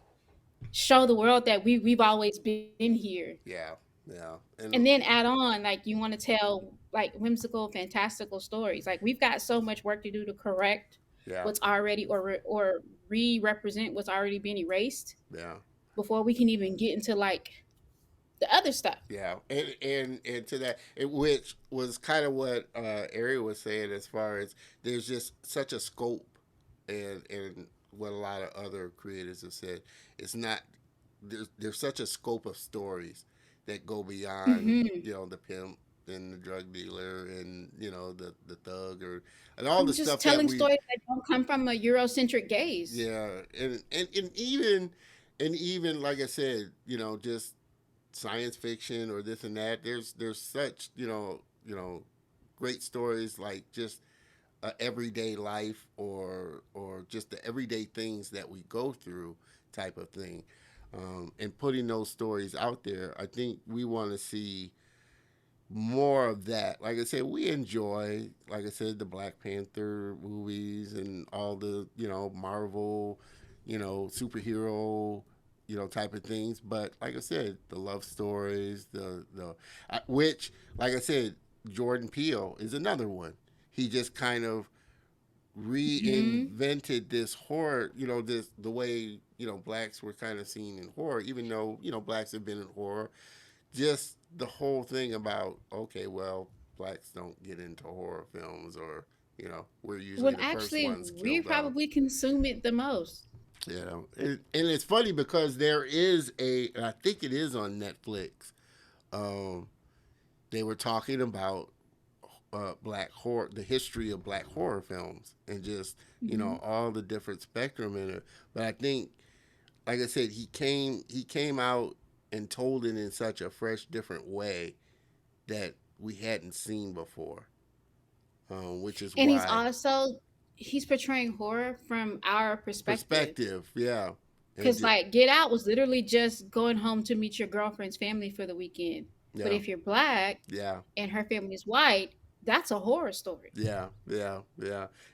show the world that we've always been here. Yeah, yeah, And and then add on like you want to tell like whimsical fantastical stories. Like we've got so much work to do to correct, Yeah. what's already or re-represent what's already been erased Yeah. before we can even get into like the other stuff. Yeah, and to that, which was kind of what Ari was saying, as far as there's just such a scope, and what a lot of other creators have said, it's not there's such a scope of stories that go beyond, Hmm. the pimp and the drug dealer, and the thug, or and all the Just stuff that telling we. stories that don't come from a Eurocentric gaze. Yeah, and even like I said, just science fiction or this and that. There's such great stories, like just everyday life, or just the everyday things that we go through, type of thing. And putting those stories out there, I think we want to see more of that. Like I said, we enjoy, like I said, the Black Panther movies and all the Marvel, superhero, type of things. But like I said, the love stories, which, like I said, Jordan Peele is another one. He just kind of Hmm. reinvented this horror, this the way blacks were kind of seen in horror, even though blacks have been in horror. Just the whole thing about, okay, well, blacks don't get into horror films, or we're usually When the first actually ones we killed off. probably consume it the most. And it's funny because there is I think it is on Netflix. Um, they were talking about black horror, the history of black horror films, and just Hmm. all the different spectrum in it. But I think, like I said, he came out and told it in such a fresh, different way that we hadn't seen before, which is And why he's portraying horror from our perspective. perspective, yeah, and Because just, like Get Out was literally just going home to meet your girlfriend's family for the weekend. But yeah, if you're black yeah, and her family is white, that's a horror story. yeah.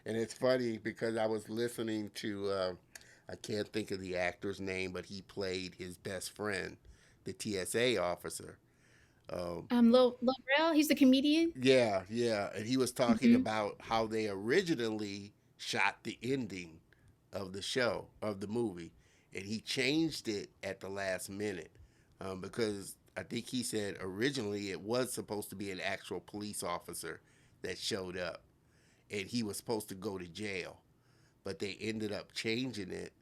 And it's funny because I was listening to, I can't think of the actor's name, but he played his best friend, the TSA officer. Um, Lil Rel, he's the comedian. yeah, and he was talking Hmm. about how they originally shot the ending of the show, of the movie, and he changed it at the last minute, because I think he said originally it was supposed to be an actual police officer that showed up, and he was supposed to go to jail, but they ended up changing it,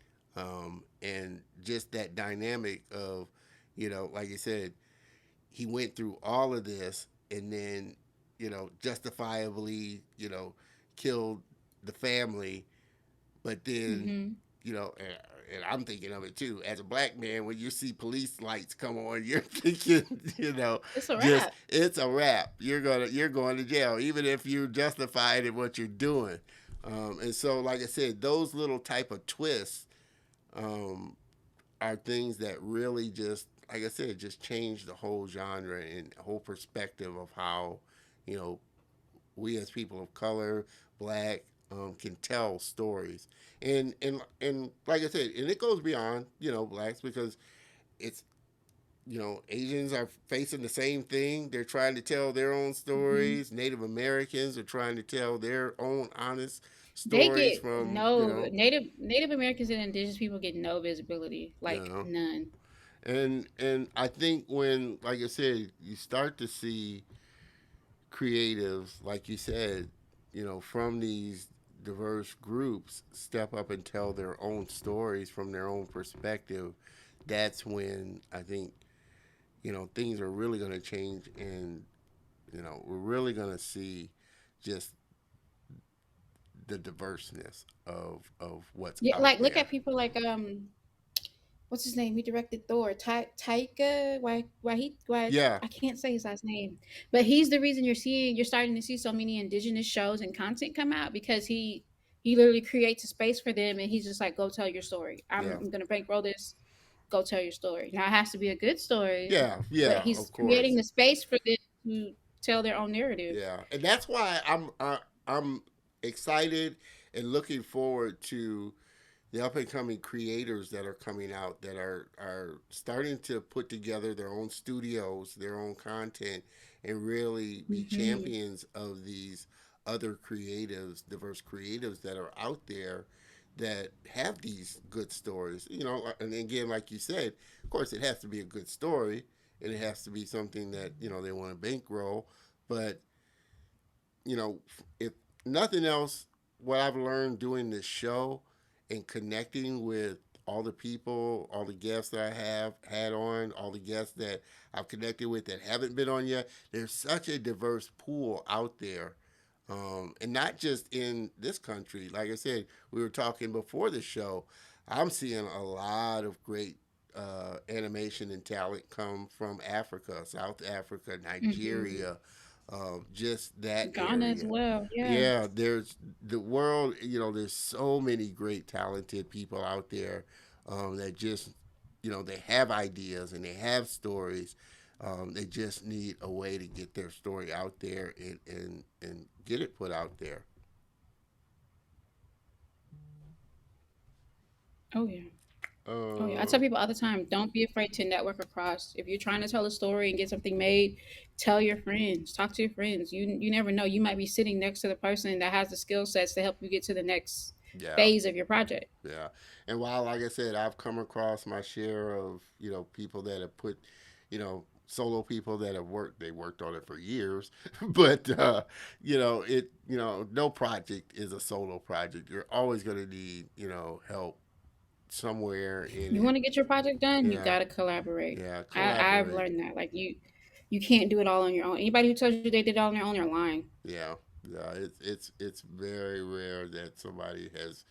and just that dynamic of, like I said, he went through all of this, and then justifiably killed the family, but then Hmm. and I'm thinking of it too as a black man. When you see police lights come on, you're thinking, It's a just wrap. it's a wrap. You're going to jail, even if you're justified in what you're doing. And so, like I said, those little type of twists, um, are things that really just, like I said, just change the whole genre and whole perspective of how, you know, we as people of color, black, can tell stories. And like I said, and it goes beyond, blacks, because it's, Asians are facing the same thing. They're trying to tell their own Hmm. stories. Native Americans are trying to tell their own honest They stories get from, no Native Americans and Indigenous people get no visibility, you like know, none. and I think when, like I said, you start to see creatives, like you said, from these diverse groups step up and tell their own stories from their own perspective, that's when I think, things are really going to change, and we're really going to see just the diverseness of what's Yeah, out like look there. at people like what's his name? He directed Thor. Taika. Why? Yeah, I can't say his last name, but he's the reason you're starting to see so many indigenous shows and content come out because he literally creates a space for them, and he's just like, go tell your story. yeah, I'm gonna bankroll this. Go tell your story. Now it has to be a good story, but yeah, he's of creating course. the space for them to tell their own narrative. Yeah, and that's why I'm excited and looking forward to the up and coming creators that are coming out, that are starting to put together their own studios, their own content, and really be Hmm. champions of these other creatives, diverse creatives that are out there that have these good stories. And again, like you said, of course, it has to be a good story, and it has to be something that they want to bankroll. But if nothing else, what I've learned doing this show and connecting with all the people, all the guests that I have had on, all the guests that I've connected with that haven't been on yet, there's such a diverse pool out there. And not just in this country. Like I said, we were talking before the show. I'm seeing a lot of great animation and talent come from Africa, South Africa, Hmm. Nigeria, just that Ghana as area. well. Yeah. Yeah, there's the world. There's so many great, talented people out there that just, they have ideas and they have stories. They just need a way to get their story out there and get it put out there. Oh yeah. Oh yeah. I Uh, tell people all the time, don't be afraid to network across. If you're trying to tell a story and get something made, tell your friends, talk to your friends. You never know. You might be sitting next to the person that has the skill sets to help you get to the next yeah, phase of your project. yeah. And while, like I said, I've come across my share of people that have put, solo people that have worked. They worked on it for years, but no project is a solo project. You're always going to need help somewhere in You it. want to get your project done, you Yeah, gotta collaborate. yeah. I've Collaborate. learned that. Like you can't do it all on your own. Anybody who tells you they did it all on their own, they're lying. Yeah, yeah. It's very rare that somebody has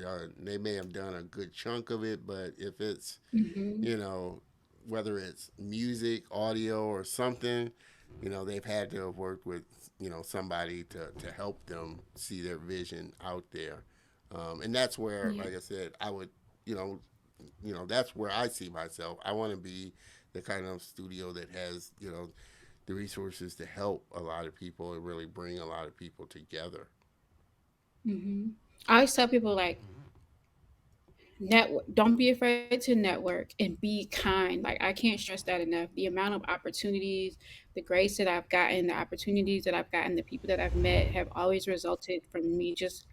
done. They may have done a good chunk of it, but if it's Hmm. you know whether it's music, audio, or something, they've had to have worked with somebody to help them see their vision out there, and that's where, Yeah. like I said, I would you know that's where I see myself. I want to be the kind of studio that has the resources to help a lot of people and really bring a lot of people together. Hmm. I always tell people like network. Don't be afraid to network and be kind. Like I can't stress that enough. The amount of opportunities, the grace that I've gotten, the opportunities that I've gotten, the people that I've met have always resulted from me just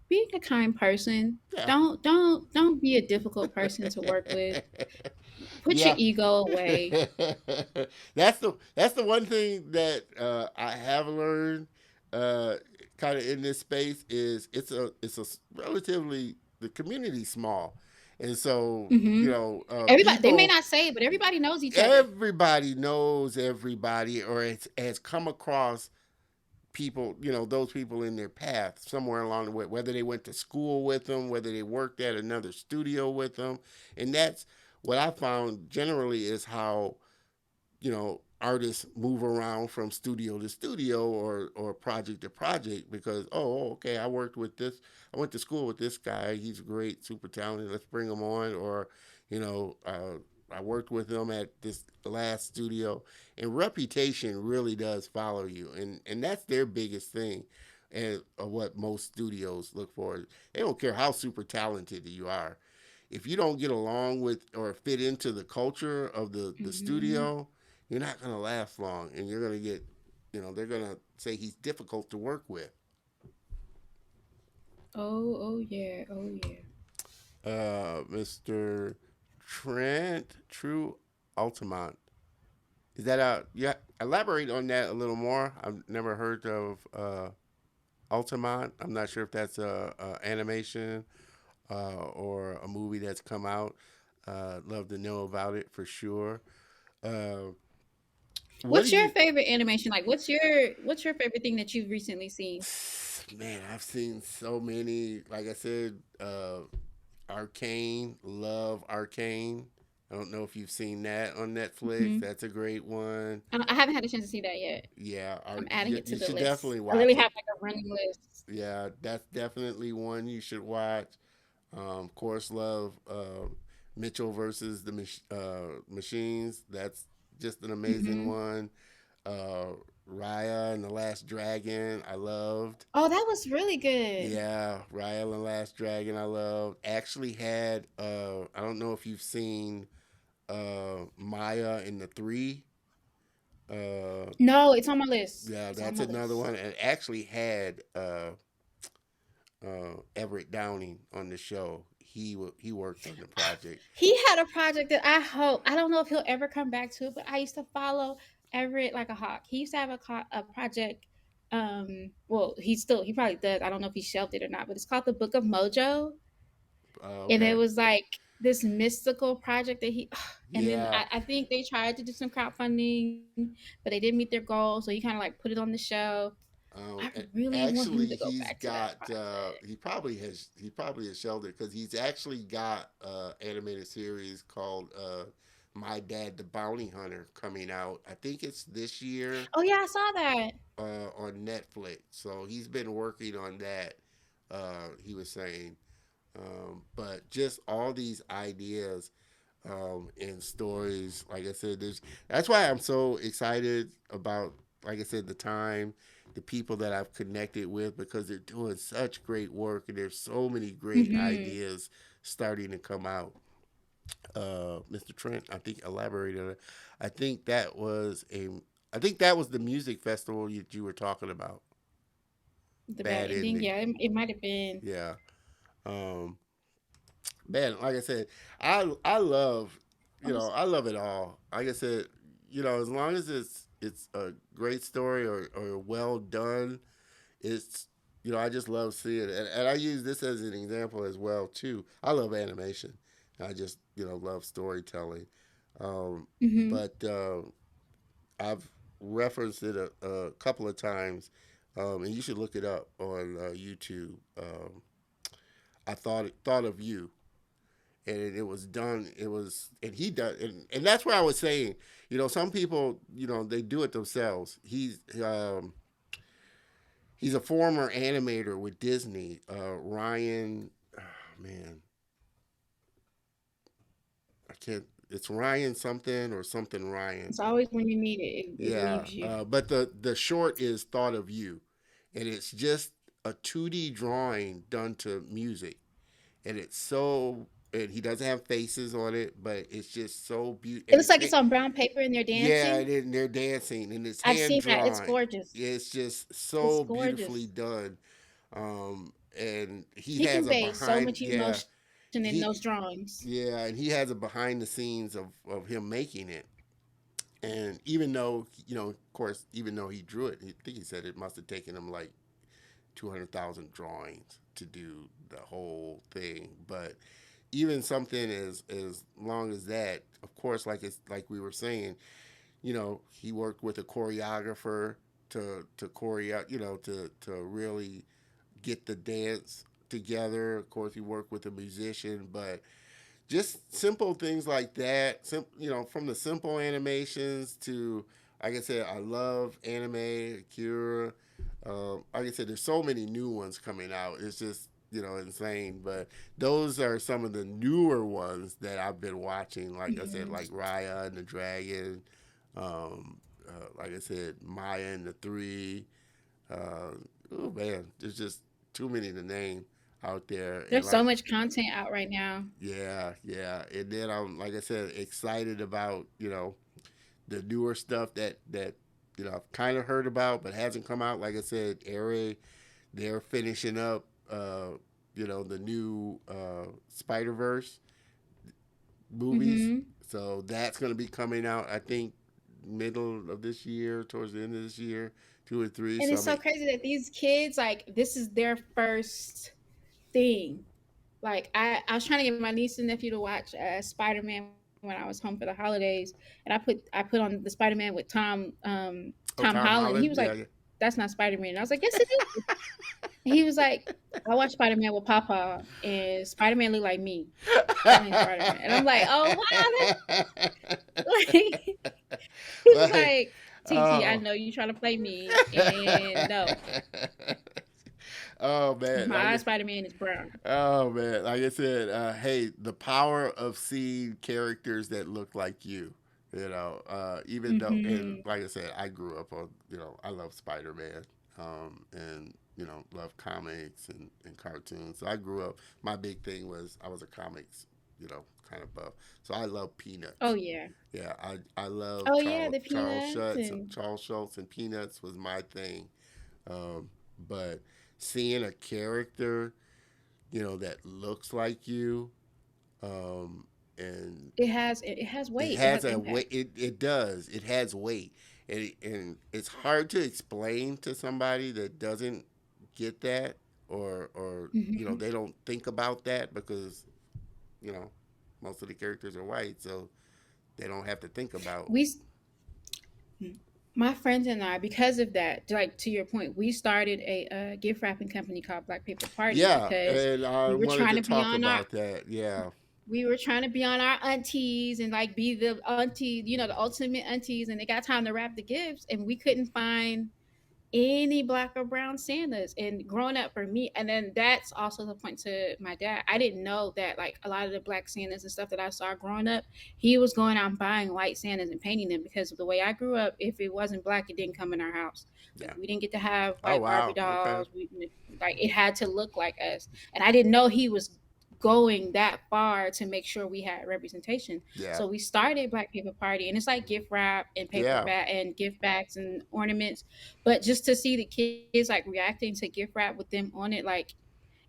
being a kind person. Yeah. Don't be a difficult person to work with. Put your Yeah. ego away. That's the one thing that I have learned uh, kind of in this space is it's a relatively the community small, and so Hmm. Everybody, they may people not say it, but everybody knows each other. everybody knows everybody or has come across people, those people in their path somewhere along the way, whether they went to school with them, whether they worked at another studio with them. And that's what I found generally is how artists move around from studio to studio or project to project because okay, I went to school with this guy, he's great, super talented, let's bring him on. Or you know I worked with him at this last studio. And reputation really does follow you, and that's their biggest thing, and what most studios look for. They don't care how super talented you are. If you don't get along with or fit into the culture of the Hmm. studio, you're not going to last long, and you're going to get, they're going to say he's difficult to work with. Oh yeah, oh yeah. Mr. Trent True Altamont. Is that yeah? Elaborate on that a little more. I've never heard of Altamont. I'm not sure if that's a animation or a movie that's come out. Love to know about it for sure. Uh, what do What's your you favorite animation? Like, what's your favorite thing that you've recently seen? Man, I've seen so many. Like I said, Arcane, love Arcane. I don't know if you've seen that on Netflix. Hmm. That's a great one. I haven't had a chance to see that yet. Yeah, I'm adding it to you the should list. definitely I really watch it. have like a running list. Yeah, that's definitely one you should watch. Of course, love Mitchell versus the Machines. That's just an amazing Hmm. one. Uh, Raya and the Last Dragon. I loved. Oh, that was really good. Yeah, Raya and the Last Dragon. I loved. Actually had. I don't know if you've seen Maya and the Three. Uh, No, it's on my list. yeah, It's on that's my another list. one. And actually had Everett Downing on the show. He worked on the project. He had a project that I don't know if he'll ever come back to, but I used to follow Everett like a hawk. He used to have a project. Well, he probably does. I don't know if he shelved it or not, but it's called the Book of Mojo, and it Okay. was like this mystical project that he. And then Yeah. I think they tried to do some crowdfunding, but they didn't meet their goal, so he kind of like put it on the shelf. I really want him Actually, to go he's back to that got. project. He probably has shelved it because he's actually got animated series called My Dad the Bounty Hunter coming out. I think it's this year Oh yeah, I saw that. on Netflix. So he's been working on that. He was saying, but just all these ideas and stories. Like I said, that's why I'm so excited about, like I said, the time, the people that I've connected with because they're doing such great work and there's so many great Hmm. ideas starting to come out. Mr. Trent, I think elaborated on it. I think that was a, I think that was the music festival you were talking about. The bad Bad ending, ending. yeah, it might have been. Yeah. Um, man, like I said, I love, I was, I love it all. Like I said, as long as it's a great story or well done, it's I just love seeing it. And I use this as an example as well too. I love animation. I just love storytelling. Um, hmm but I've referenced it a couple of times, and you should look it up on YouTube. I thought of you, and it was done. It was, and he does, and that's what I was saying. Some people, they do it themselves. He's a former animator with Disney. Ryan, oh, man, I can't. It's Ryan something or something Ryan. it's always when you need it, it Yeah, leaves you. but the short is thought of you, and it's just a 2D drawing done to music, and it's so. And he doesn't have faces on it, but it's just so beautiful. It And looks like it's on brown paper and they're yeah, dancing. and they're dancing, and it's I've hand seen that. It's drawn. gorgeous. It's just It's so beautifully gorgeous. done. And he He has a conveys so behind, much yeah, emotion in those he, drawings. yeah, and he has a behind the scenes of him making it. And even though, of course, even though he drew it, I think he said it must have taken him like 200,000 drawings to do the whole thing. But even something as long as that, of course, like we were saying, he worked with a choreographer to choreo, to really get the dance together. Of course, he worked with a musician, but just simple things like that. From the simple animations to, like I said, I love anime, Akira. Like I said, there's so many new ones coming out. It's just insane. But those are some of the newer ones that I've been watching. Like I said, Hmm. like Raya and the Dragon. Like I said, Maya and the Three. Uh, oh man, there's just too many to name out there. And There's so like much content out right now. yeah, yeah. And then I'm like I said, excited about, the newer stuff that I've kind of heard about but hasn't come out. Like I said, Air, they're finishing up the new Spider Verse movies. Hmm. So that's gonna be coming out, I think, middle of this year, towards the end of this year, two or three. And So it's I so mean, crazy that these kids, like, this is their first thing. Like, I was trying to get my niece and nephew to watch Spider Man when I was home for the holidays, and I put on the Spider Man with oh, Tom Tom Holland. He Holland, was yeah, like, yeah. "That's not Spider Man." I was like, "Yes, it is." And he was like, "I watched Spider Man with Papa, and Spider Man looked like me. That ain't Spider Man." And I'm like, "Oh wow, that's like." He's Like, like, "TT, I oh. know you trying to play me, and no, Oh man, my Spider Man is brown." like I said, hey, the power of seeing characters that look like you. Even though, and Hmm. like I said, I grew up on, I love Spider Man, and love comics and cartoons. So I grew up. My big thing was I was a kind of buff. So I love Oh Peanuts. yeah. Yeah, I love Oh yeah, the Charles peanuts Schultz. and Charles Schultz and Peanuts was my thing. Um, but seeing a character, that looks like you, um, and it has it weight. It has has a weight. impact. It does. It has weight, and it's hard to explain to somebody that doesn't get that, or Hmm. they don't think about that because you know most of the characters are white, so they don't have to think about. We My friends and I, because of that, like to your point, we started a gift wrapping company called Black Paper Party Yeah, because and I we were wanted trying to to be talk on our about that. Yeah, we were trying to be on our aunties and like be the auntie, the ultimate aunties, and it got time to wrap the gifts, and we couldn't find any black or brown Santas. And growing up for me, and then that's also the point to my dad. I didn't know that like a lot of the black Santas and stuff that I saw growing up, he was going out and buying white Santas and painting them because of the way I grew up. If it wasn't black, it didn't come in our house. Like yeah. we didn't get to have Oh white Barbie wow. Okay. dolls. Like it had to look like us, and I didn't know he was going that far to make sure we had representation. Yeah. So we started Black Paper Party, and it's like gift wrap and paper Yeah. bag and gift bags and ornaments. But just to see the kids like reacting to gift wrap with them on it, like,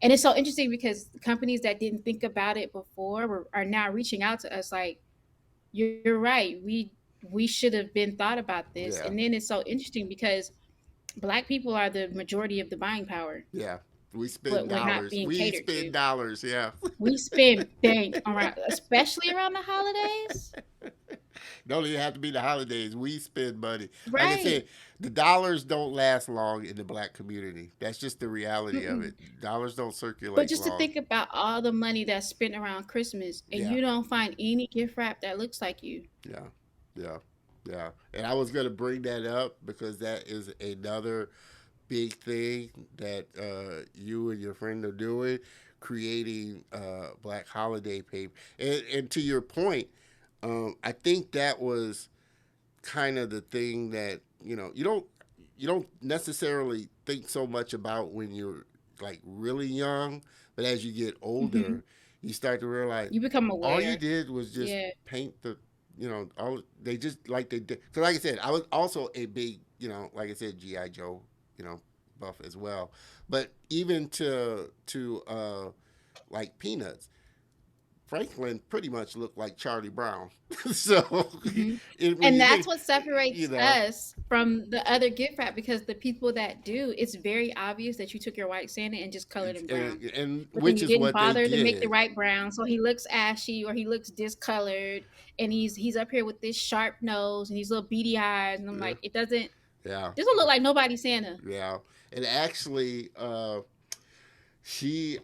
and it's so interesting because companies that didn't think about it before are now reaching out to us like, you're right, we should have been thought about this. Yeah. And then it's so interesting because black people are the majority of the buying power, Yeah. We spend but we're not dollars. being We catered spend to. dollars. Yeah. We spend bank around, especially around the holidays. Don't even have to be the holidays. We spend money. Like I Right. said, the dollars don't last long in the black community. That's just the reality of Mm-mm. it. Dollars don't But circulate just to long. think about all the money that's spent around Christmas and Yeah. you don't find any gift wrap that looks like you. Yeah. Yeah. Yeah. And I was gonna bring that up because that is another big thing that you and your friend are doing, creating Black Holiday paper. And to your point, I think that was kind of the thing that you don't necessarily think so much about when you're like really young, but as you get Hmm. older, you start to realize You become all you aware. did was just Yeah. paint the all they just like they did. Because like I said, I was also a big like I said GI Joe you know buff as well, but even to like Peanuts, Franklin pretty much looked like Charlie Brown. So Hmm. when And you that's think, what you separates know, us from the other gift wrap because the people that do, it's very obvious that you took your white Santa and just colored him brown. and But then which you is didn't what they bother to make the did. right brown, so he looks ashy or he looks discolored, and he's up here with this sharp nose and these little beady eyes, and I'm Yeah, like, it doesn't look yeah, like nobody Santa. yeah. And actually,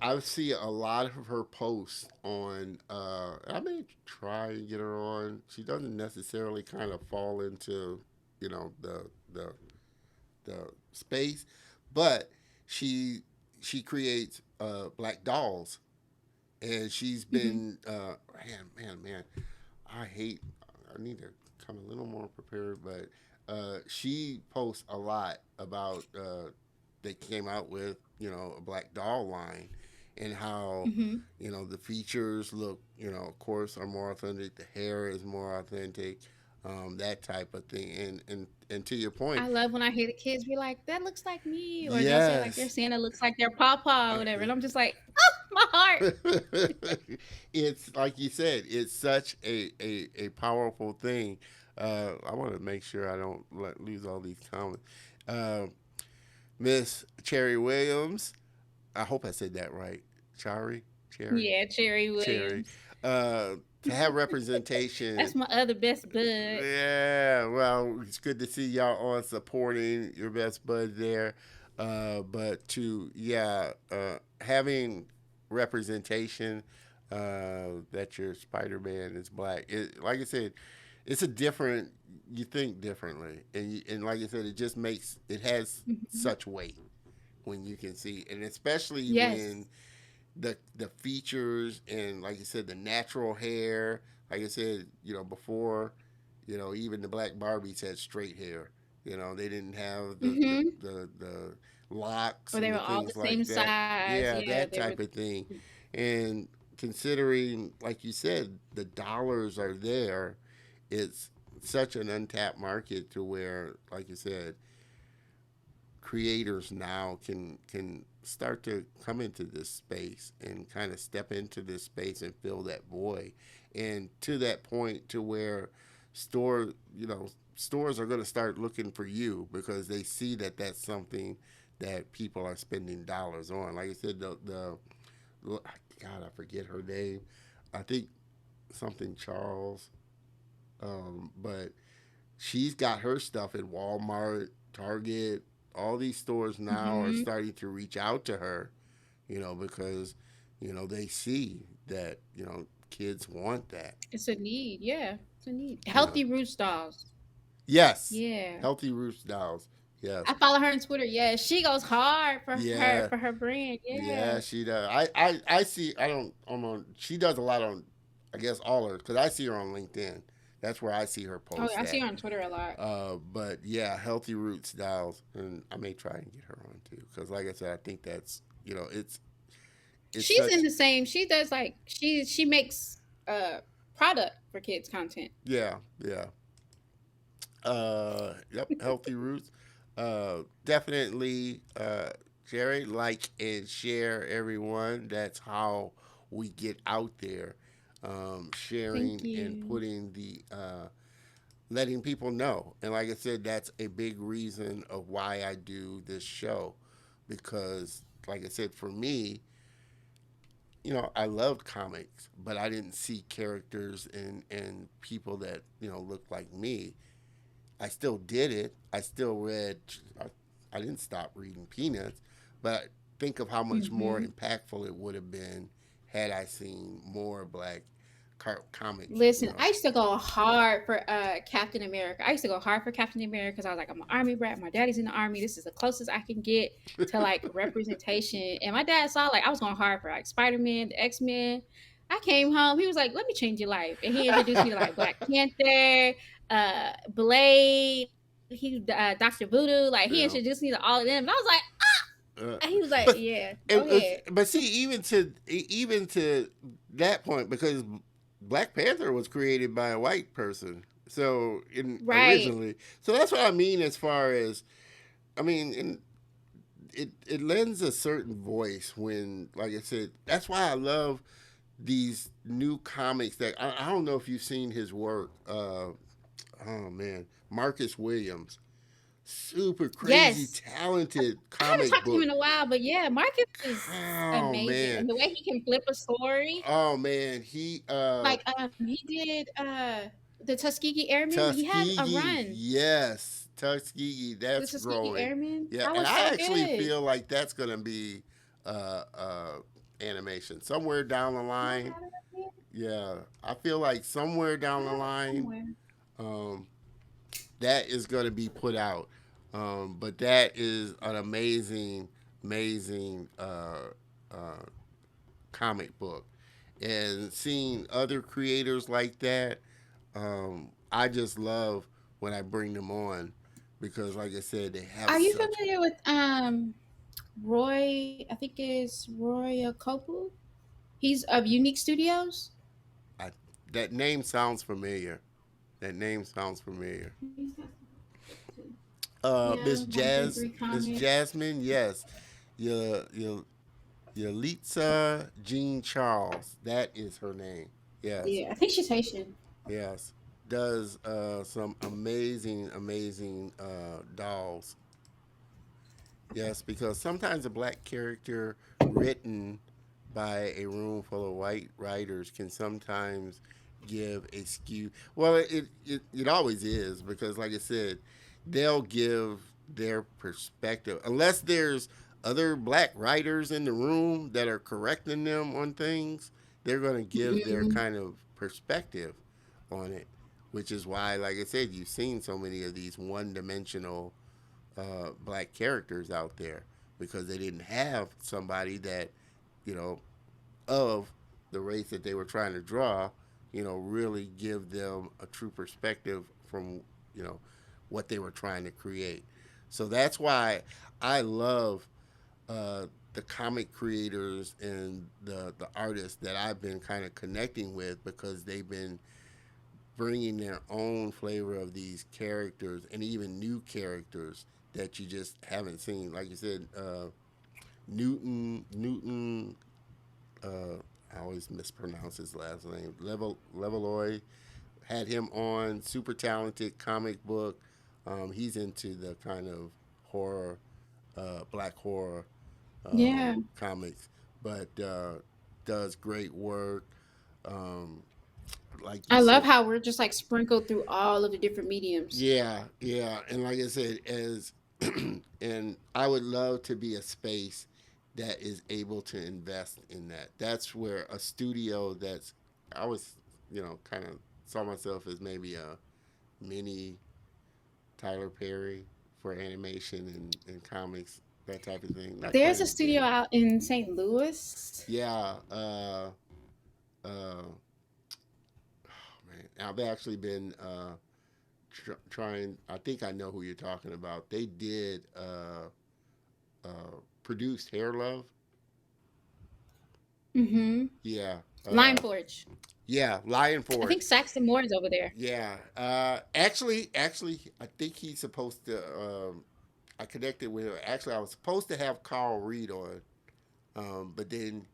I see a lot of her posts on. I may try and get her on. She doesn't necessarily kind of fall into, the the space, but she she creates black dolls, and she's Hmm. been man. I hate. I need to come a little more prepared, but she posts a lot about they came out with a black doll line, and how Hmm. the features look of course are more authentic. The hair is more authentic, that type of thing. And to your point, I love when I hear the kids be like, "That looks like me," or they'll say like their yes. Santa looks like their papa or whatever, and I'm just like, oh, my heart. It's like you said, it's such a powerful thing. I want to make sure I don't lose all these comments. Uh, Miss Cherry Williams, I hope I said that right. Cherry, Yeah, Cherry Cherry. Williams. To have representation. That's my other best bud. Yeah, well, it's good to see y'all on supporting your best bud there. But having representation, that your Spider Man is black. Like I said, it's a different. You think differently, and like I said, it has Mhm. such weight when you can see, and especially when Yes. the features and like you said the natural hair. Like I said, before, even the black Barbies had straight hair. They didn't have Hmm. the locks Or they and were the all the things same like that. size. Yeah, Yeah, that they were. type of thing. And considering, like you said, the dollars are there, it's such an untapped market to where, like you said, creators now can start to come into this space and kind of step into this space and fill that void, and to that point to where store you know stores are going to start looking for you because they see that that's something that people are spending dollars on. Like I said, the God, I forget her name. I think something Charles, but she's got her stuff at Walmart, Target. All these stores now are Hmm. starting to reach out to her, because they see that kids want that. It's a need. Yeah, it's a need. You know, Healthy Roots dolls. yes, Yeah. healthy roots dolls. Yes, I follow her on Twitter. Yeah, she goes hard yeah, for her brand. yeah. Yeah. She does. I see. I don't. She does a lot on. I guess all her because I see her on LinkedIn. That's where I see her Oh, post I see at. her on Twitter a lot. But yeah, healthy roots styles, and I may try and get her on too, because like I said, I think that's it's She's in such the same. She does like she makes product for kids content. yeah, yeah. Yep, healthy roots. Definitely, Jerry, like and share everyone. That's how we get out there, Thank sharing and you. putting letting people know. And like I said, that's a big reason of why I do this show, because like I said, for me, I loved comics, but I didn't see characters and people that looked like me. I still did it. I still read. I, I didn't stop reading Peanuts, but think of how much more Hmm. impactful it would have been had I seen more black comics. Listen, I used to go hard for Captain America. I used to go hard for Captain America because I was like, I'm an army brat. My daddy's in the army. This is the closest I can get to like representation. And my dad saw like I was going hard for like Spider Man, the X Men. I came home. He was like, "Let me change your life," and he introduced me to like Black Panther, Blade. He Doctor Voodoo. Like he Yeah. introduced me to all of them. And I was like, Uh, and he was like, but "Yeah, go ahead." but see, even to that point, because Black Panther was created by a white person, so in Right. originally, so that's what I mean as far as in it lends a certain voice when, like I said, that's why I love these new comics that I don't know if you've seen his work. Oh man, Marcus Williams, super crazy Yes. talented I haven't comic talked to him book. in a while, but yeah, Marcus is Oh amazing, man, and the way he can flip a story, oh man, he like he did the Tuskegee Airmen. He had a Tuskegee, run, yes, Tuskegee, the that's Tuskegee growing. Airmen. Yeah, That and was I so actually good. feel like that's gonna be uh, uh, animation somewhere down the Oh, I line. got it up here Yeah, I feel like somewhere I down the have it line, somewhere. um, that is going to be put out. But that is an amazing, amazing uh, comic book. And seeing other creators like that, I just love when I bring them on because, like I said, they have Are you such. familiar with Roy? I think it's Roy Kopu. He's of Unique Studios. I, that name sounds familiar. That name sounds familiar. Yeah, Miss one three Jazz, three Miss comics. Jasmine, yes, your Yalitza Jean Charles. That is her name. Yes, Yeah, I think she's Haitian. yes. Does some amazing, amazing dolls. Yes, because sometimes a black character written by a room full of white writers can sometimes give a skew. Well, it always is because, like I said, they'll give their perspective. Unless there's other black writers in the room that are correcting them on things, they're going to give their Hmm. kind of perspective on it, which is why, like I said, you've seen so many of these one dimensional black characters out there because they didn't have somebody that, you know, of the race that they were trying to draw, really give them a true perspective from, you know, what they were trying to create. So that's why I love the comic creators and the artists that I've been kind of connecting with because they've been bringing their own flavor of these characters and even new characters that you just haven't seen. Like you said, Newton. Uh, I always mispronounce his last name. Leveloy had him on. Super talented comic book. He's into the kind of horror, black horror Yeah. comics, but does great work. Um, like you I love said, how we're just like sprinkled through all of the different mediums. yeah, yeah, and like I said, as and I would love to be a space that is able to invest in that. That's where a studio that's I was, kind of saw myself as maybe a mini Tyler Perry for animation and comics, that type of thing. Not quite There's a as studio big. out in St. Louis. Yeah, uh, man, I've actually been trying. I think I know who you're talking about. They did produced Hair Love. Mm-hmm. Yeah, Line Forge. yeah, Lion I think Forge. Saxton Moore is over there. Yeah, actually, I think he's supposed to. I connected with her. Actually, I was supposed to have Carl Reed on, but then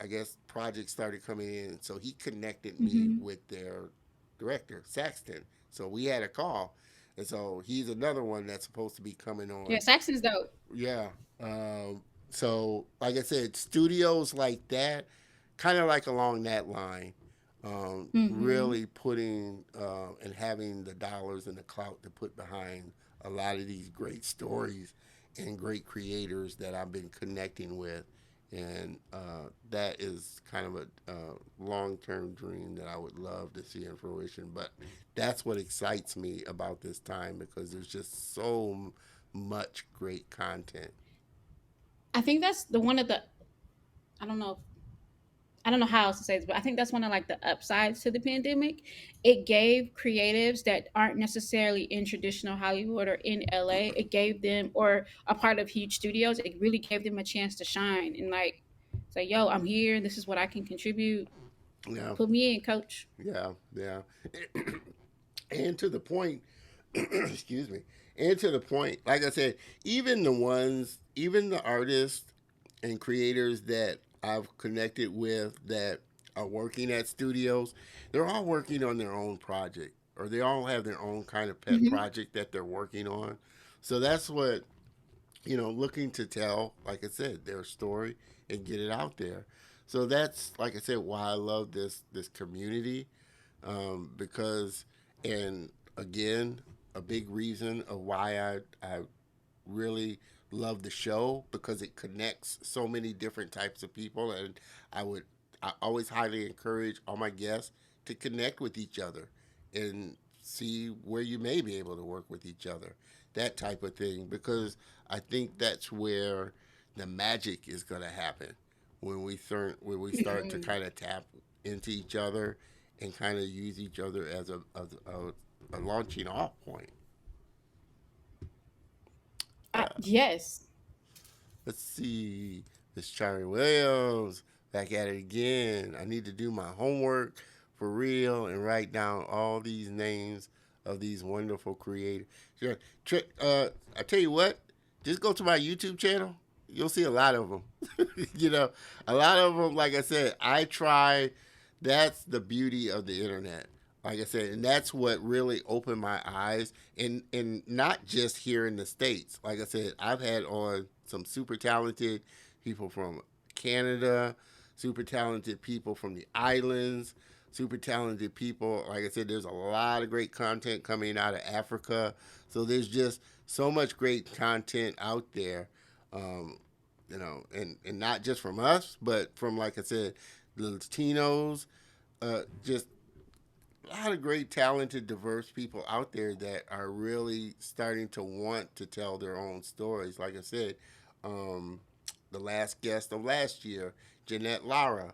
I guess projects started coming in, so he connected me Mm-hmm. with their director, Saxton. So we had a call, and so he's another one that's supposed to be coming Yeah, on. Saxton's dope. Yeah. So, like I said, studios like that, kind of like along that line, Mm-hmm. really putting and having the dollars and the clout to put behind a lot of these great stories and great creators that I've been connecting with. And that is kind of a long term dream that I would love to see in fruition. But that's what excites me about this time because there's just so much great content. I think that's the one of the I don't know I don't know how else to say this, but I think that's one of like the upsides to the pandemic. It gave creatives that aren't necessarily in traditional Hollywood or in LA, it gave them or a part of huge studios, it really gave them a chance to shine and like say, yo, I'm here, this is what I can contribute. Yeah, Put me in, coach. yeah, yeah. And to the point, excuse me, and to the point, like I said, even the artists and creators that I've connected with that are working at studios, they're all working on their own project or they all have their own kind of pet Hmm. project that they're working on. So that's what, looking to tell, like I said, their story and get it out there. So that's, like I said, why I love this community because, and again, a big reason of why I really love the show because it connects so many different types of people, and I would I always highly encourage all my guests to connect with each other and see where you may be able to work with each other, that type of thing, because I think that's where the magic is going to happen when we start to kind of tap into each other and kind of use each other as a launching off point. Yes. Let's see. Miss Charlie Williams back at it again. I need to do my homework for real and write down all these names of these wonderful creators. Sure. I tell you what, just go to my YouTube channel. You'll see a lot of them. you know, a lot of them. Like I said, I try. That's the beauty of the internet. Like I said, and that's what really opened my eyes, and not just here in the states. Like I said, I've had on some super talented people from Canada, super talented people from the islands, super talented people. Like I said, there's a lot of great content coming out of Africa. So there's just so much great content out there, um, and not just from us, but from, like I said, the Latinos, just a lot of great, talented, diverse people out there that are really starting to want to tell their own stories. Like I said, um, the last guest of last year, Jeanette Lara,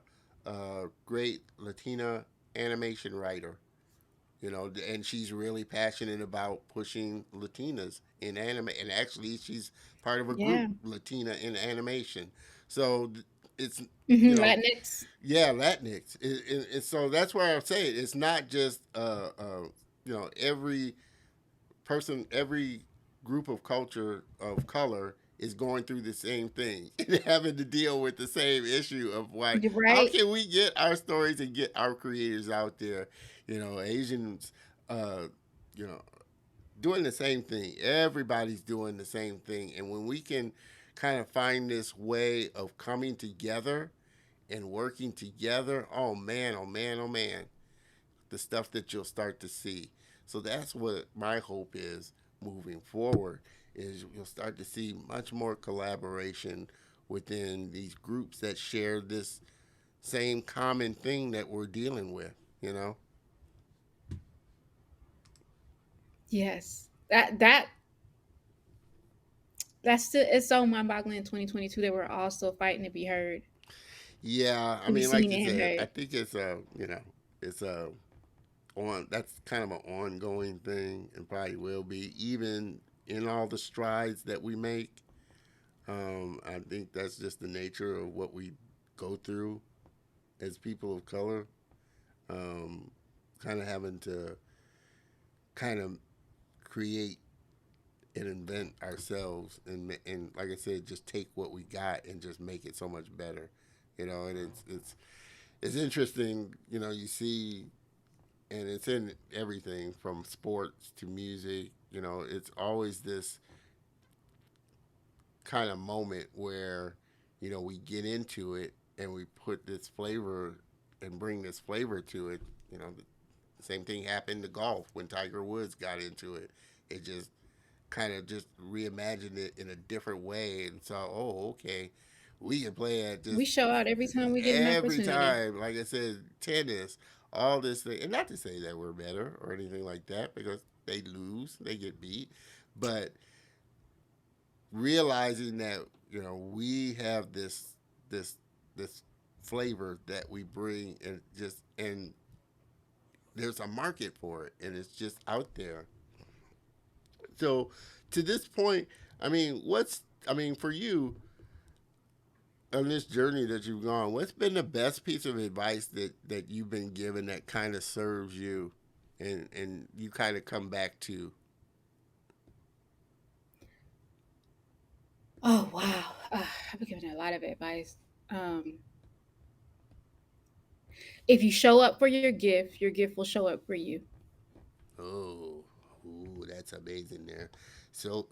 great Latina animation writer. And she's really passionate about pushing Latinas in anime, and actually, she's part of a group, Yeah. Latina in Animation. So it's, you Hmm. know, Latinx. yeah, Latinx. So that's why I say it. It's not just every person, every group of culture of color is going through the same thing and having to deal with the same issue of like, You're how right. can we get our stories and get our creators out there? Asians, uh, you know, doing the same thing. Everybody's doing the same thing, and when we can kind of find this way of coming together and working together, oh man, oh man, oh man, the stuff that you'll start to see. So that's what my hope is moving forward is you'll start to see much more collaboration within these groups that share this same common thing that we're dealing with, you know? Yes. That's still, it's so mind boggling in 2022 that we're all still fighting to be heard, Yeah, I to be mean, like seen you and said, I heard. think it's a on that's kind of an ongoing thing and probably will be even in all the strides that we make. I think that's just the nature of what we go through as people of color. Um, Kind of having to kind of create and invent ourselves, and like I said, just take what we got and just make it so much better. And it's interesting. You see, and it's in everything from sports to music. It's always this kind of moment where we get into it and we put this flavor and bring this flavor to it. The same thing happened to golf when Tiger Woods got into it. It just kind of just reimagined it in a different way and saw, oh, okay, we can play it We just show out every time we get an every opportunity. time. Like I said, tennis, all this thing, and not to say that we're better or anything like that, because they lose, they get beat, but realizing that we have this this flavor that we bring, and there's a market for it, and it's just out there. So to this point, I mean for you on this journey that you've gone, what's been the best piece of advice that you've been given that kind of serves you, and you kind of come back to? Oh wow, I've been given a lot of advice. Um, if you show up for your gift will show up for you. Oh, ooh, that's amazing there. So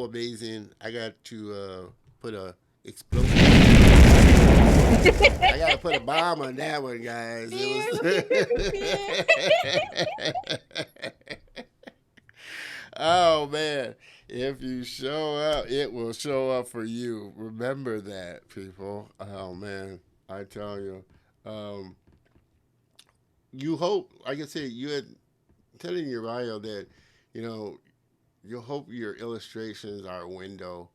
amazing. I got to put a explosive on that one. I got to put a bomb on that one, guys. It was. Pew, pew, pew, pew, pew. Oh man, if you show up, it will show up for you. Remember that, people. Oh man, I tell you. Um, you hope, like I said, you had telling your bio that you know you hope your illustrations are a window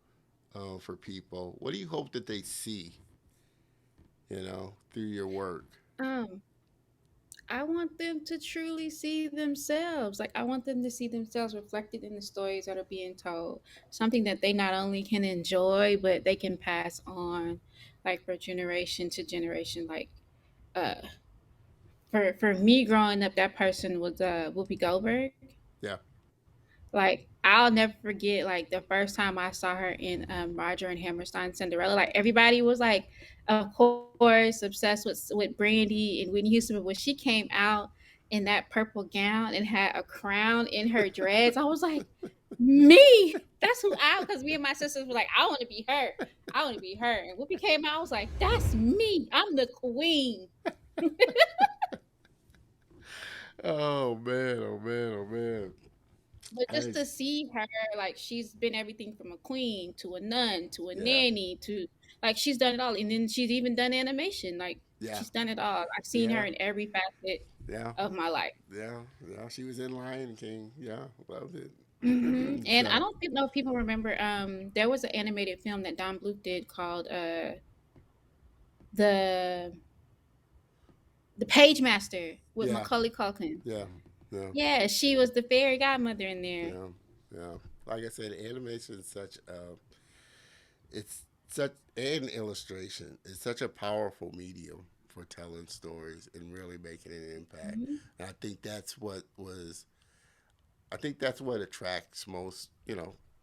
for people. What do you hope that they see, through your work? Um, I want them to truly see themselves. Like I want them to see themselves reflected in the stories that are being told. Something that they not only can enjoy, but they can pass on, like for generation to generation. Like uh, for me growing up, that person was Whoopi Goldberg. Yeah, Like I'll never forget like the first time I saw her in Roger and Hammerstein's Cinderella. Like everybody was like, of course, obsessed with Brandy and Whitney Houston. But when she came out in that purple gown and had a crown in her dreads, I was like, me. That's who I. Because me and my sisters were like, I want to be her. I want to be her. And Whoopi came out, I was like, that's me. I'm the queen. oh man, oh man, oh man. But just I to see her, like she's been everything from a queen to a nun to a Yeah, nanny to like she's done it all, and then she's even done animation. Like yeah, she's done it all. I've seen her yeah, in every facet yeah, of my life. yeah, yeah. She was in Lion King. Yeah, loved it. And I So don't know if people remember. There was an animated film that Don Bluth did called the the Page Master with yeah, Macaulay Culkin. yeah, yeah, Yeah, she was the fairy godmother in there. yeah, yeah. Like I said, animation is such a it's such and illustration is such a powerful medium for telling stories and really making an impact. Mhm. And I think that's what attracts most,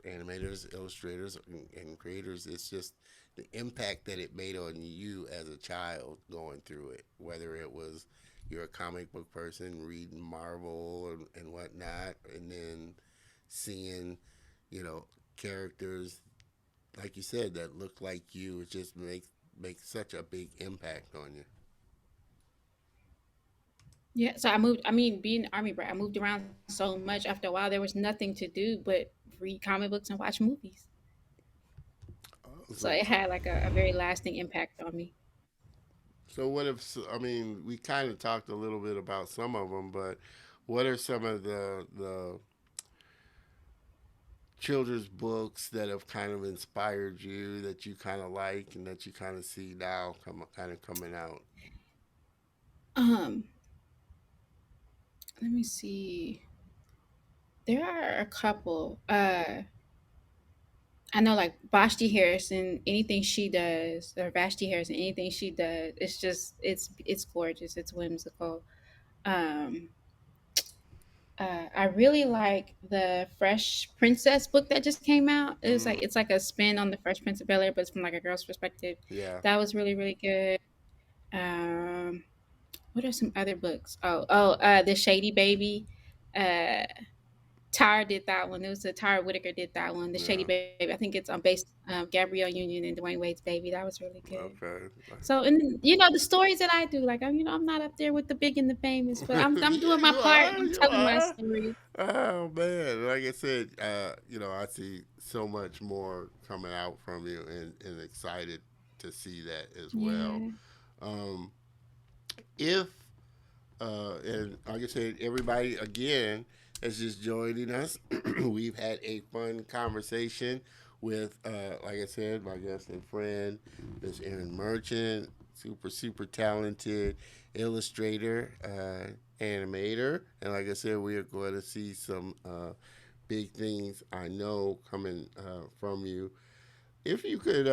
animators, illustrators, and creators. It's just the impact that it made on you as a child going through it, whether it was you're a comic book person reading Marvel and whatnot, and then seeing, you know, characters like you said that look like you. It just makes such a big impact on you. Yeah, so I moved. I mean, being an army brat, I moved around so much. After a while, there was nothing to do but read comic books and watch movies. So So, it had like a very lasting impact on me. so what if I mean we kind of talked a little bit about some of them, but what are some of the children's books that have kind of inspired you that you kind of like and that you kind of see now kind of coming out? Um, Let me see. There are a couple. I know like Vashti Harrison, anything she does, or Vashti Harrison, anything she does, it's gorgeous. It's whimsical. Um, I really like the Fresh Princess book that just came out. Mm, It's like a spin on the Fresh Prince of Bel Air, but it's from like a girl's perspective. yeah. That was really really good. Um, what are some other books? The Shady Baby. Uh, Tyra did that one. It was Tyra Whitaker did that one. The Shady Yeah. Baby. I think it's on based Gabrielle Union and Dwayne Wade's baby. That was really good. Okay. So and then, the stories that I do, like I'm not up there with the big and the famous, but I'm Yeah, doing my you part. are. I'm You telling my are. story. Oh man, like I said, I see so much more coming out from you, and excited to see that as well. Yeah. Um, if and like I said, everybody again is just joining us. We've had a fun conversation with, like I said, my guest and friend, Miss Erin Merchant, super talented illustrator, animator, and like I said, we are going to see some big things I know coming from you. If you could,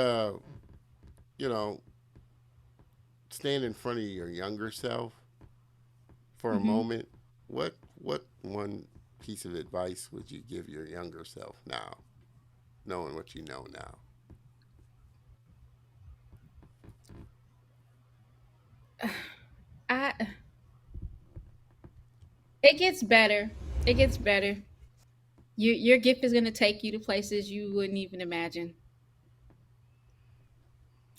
you know, stand in front of your younger self for a Hmm. moment, what one piece of advice would you give your younger self now, knowing what you know now? I It gets better. It gets better. Your gift is gonna take you to places you wouldn't even imagine.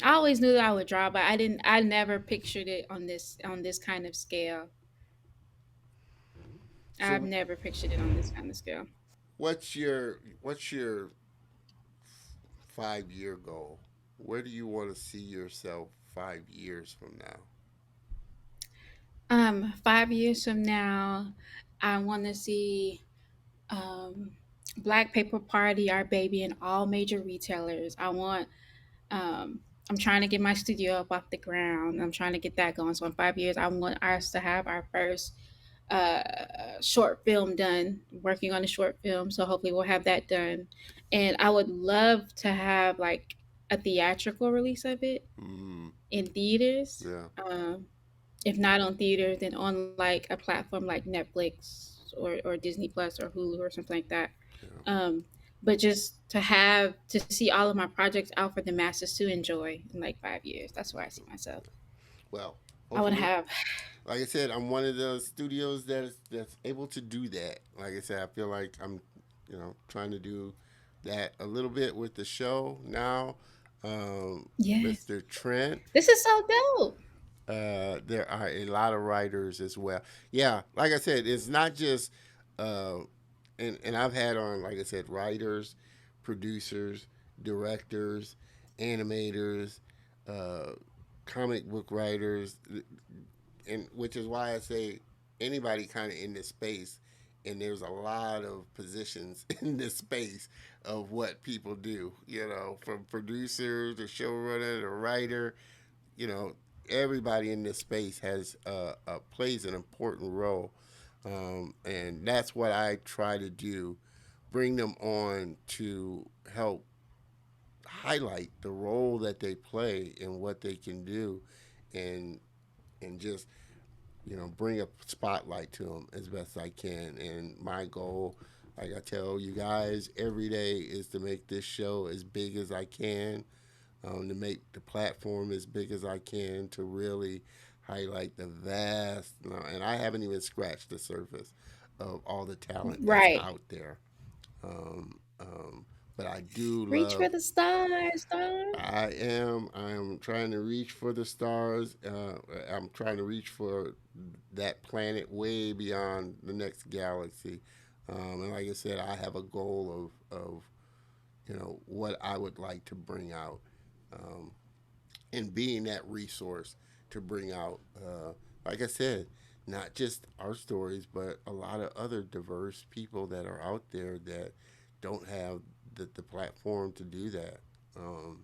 I always knew that I would draw, but I never pictured it on this kind of scale. I've So, never pictured it on this kind of scale. what's your 5 year goal? Where do you want to see yourself 5 years from now? 5 years from now, I want to see Black Paper Party, Our Baby, and all major retailers. Um, I'm trying to get my studio up off the ground. I'm trying to get that going. So in 5 years, I want us to have our first short film done. Working on a short film, so hopefully we'll have that done. And I would love to have like a theatrical release of it Mm, in theaters. yeah, If not on theater, then on like a platform like Netflix or Disney Plus or Hulu or something like that. yeah, Um, but just to see all of my projects out for the masses to enjoy in like 5 years. That's where I see myself. well, I want to hopefully, have. like I said, I'm one of those studios that's able to do that. Like I said, I feel like I'm, trying to do that a little bit with the show now. Yes, Mr. Trent. this is so dope. There are a lot of writers as well. Yeah, like I said, it's not just, uh, and I've had on, like I said, writers, producers, directors, animators, uh, comic book writers, and which is why I say anybody kind of in this space, and there's a lot of positions in this space of what people do. From producer to showrunner to writer. You know, everybody in this space has plays an important role, and that's what I try to do. Bring them on to help highlight the role that they play and what they can do, and just bring a spotlight to them as best I can. And my goal, like I tell you guys every day, is to make this show as big as I can, to make the platform as big as I can, to really highlight the vast, and I haven't even scratched the surface of all the talent that's Right. out there. Um, um, but I do Reach for love. the stars, stars. I am trying to reach for the stars. I'm trying to reach for that planet way beyond the next galaxy. And like I said, I have a goal of what I would like to bring out, um, and being that resource to bring out, like I said, not just our stories, but a lot of other diverse people that are out there that don't have the platform to do that. Um,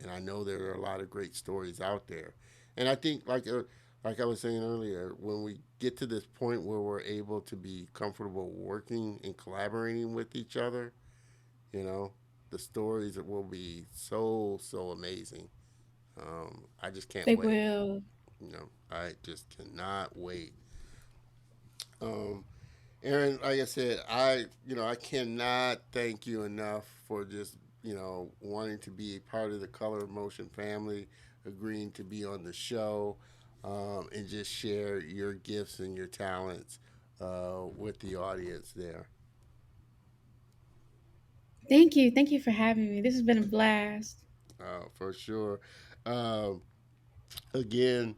and I know there are a lot of great stories out there. And I think, like I was saying earlier, when we get to this point where we're able to be comfortable working and collaborating with each other, you know, the stories will be so amazing. I just can't They wait. will. I just cannot wait. Um, Aaron, like I said, I cannot thank you enough for just wanting to be a part of the Color Motion family, agreeing to be on the show, and just share your gifts and your talents with the audience there. Thank you. Thank you for having me. This has been a blast. For sure. Um, Again,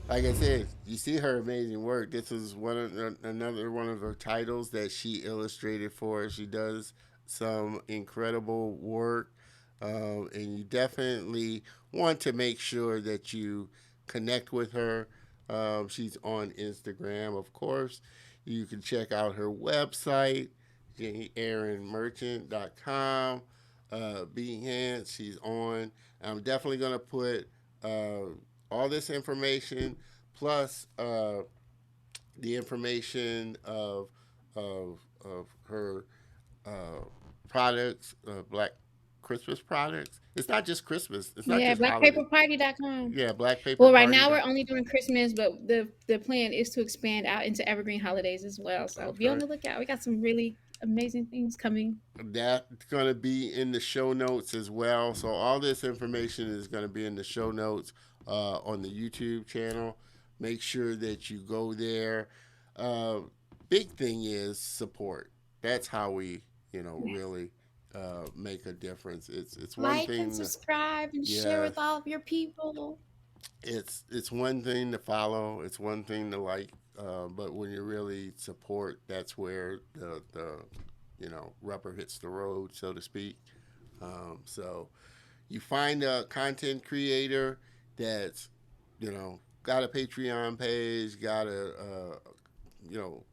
like I said, you see her amazing work. This is another one of her titles that she illustrated for us. She does some incredible work, and you definitely want to make sure that you connect with her. She's on Instagram, of course. You can check out her website, JennyAaronMerchant.com. Behance, she's on. I'm definitely going to put all this information plus the information of her uh, products, Black Christmas products. It's not just Christmas. It's not Yeah, just holiday. blackpaperparty.com. Yeah, Black Paper Well, right Party. now we're only doing Christmas, but the plan is to expand out into evergreen holidays as well. So be on Okay. the lookout. We got some really amazing things coming. That's going to be in the show notes as well. So all this information is going to be in the show notes on the YouTube channel. Make sure that you go there. Uh, Big thing is support. That's how we, really make a difference. It's one Like and thing. subscribe and share Yeah, with all of your people. it's one thing to follow. It's one thing to like. But when you really support, that's where the rubber hits the road, so to speak. So you find a content creator that's got a Patreon page, got a you know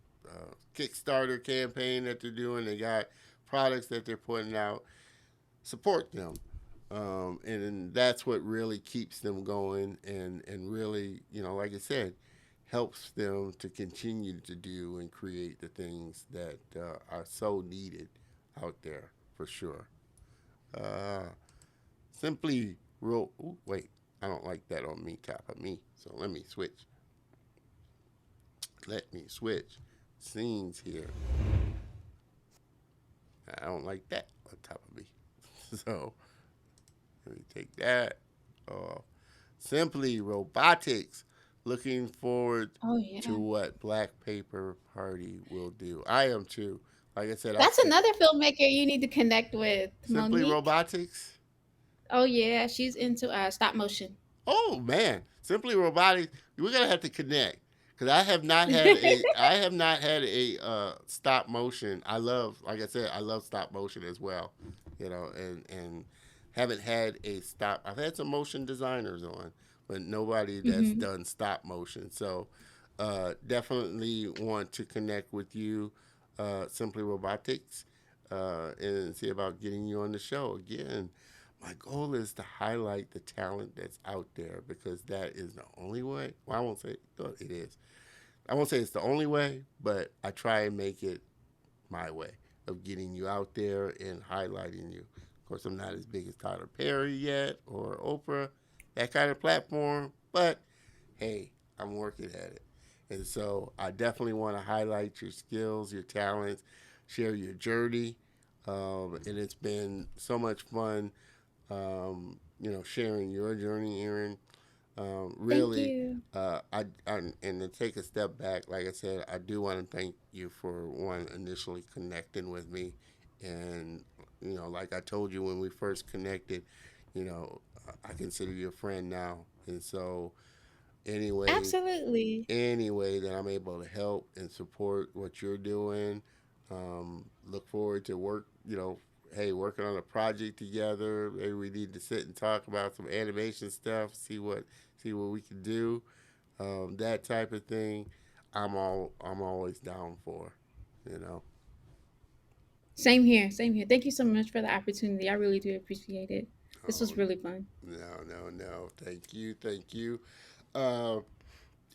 Kickstarter campaign that they're doing. They got products that they're putting out. Support them, and that's what really keeps them going, and really, like I said, helps them to continue to do and create the things that are so needed out there for sure. Uh, Simply roll. Ooh, wait, I don't like that on me, top of me. So let me switch. Let me switch scenes here. I don't like that on top of me. So let me take that off. Simply robotics. Looking forward Oh to yeah. what Black Paper Party will do. I am too. Like I said, I That's see another filmmaker you need to connect with, Simply Monique. Robotics. Oh yeah, she's into stop motion. Oh man, Simply Robotics. We're gonna have to connect because I have not had a stop motion. I love, like I said, I love stop motion as well. And haven't had a stop. I've had some motion designers on, but nobody that's Hmm. done stop motion. So definitely want to connect with you, Simply Robotics, and see about getting you on the show again. My goal is to highlight the talent that's out there because that is the only way. Well, I won't say it is. I won't say it's the only way, but I try and make it my way of getting you out there and highlighting you. Of course, I'm not as big as Tyler Perry yet or Oprah, that kind of platform, but hey, I'm working at it. And so I definitely want to highlight your skills, your talents, share your journey. And it's been so much fun, sharing your journey, Erin. Thank Really, you. and to take a step back, like I said, I do want to thank you for one initially connecting with me, and like I told you when we first connected, you know, I consider you a friend now, and so anyway, Absolutely. any way that I'm able to help and support what you're doing. Look forward to hey, working on a project together. Maybe we need to sit and talk about some animation stuff, see what we can do. That type of thing. I'm always down for, you know. Same here. Same here. Thank you so much for the opportunity. I really do appreciate it. This Oh was really fun. no. Thank you. Uh,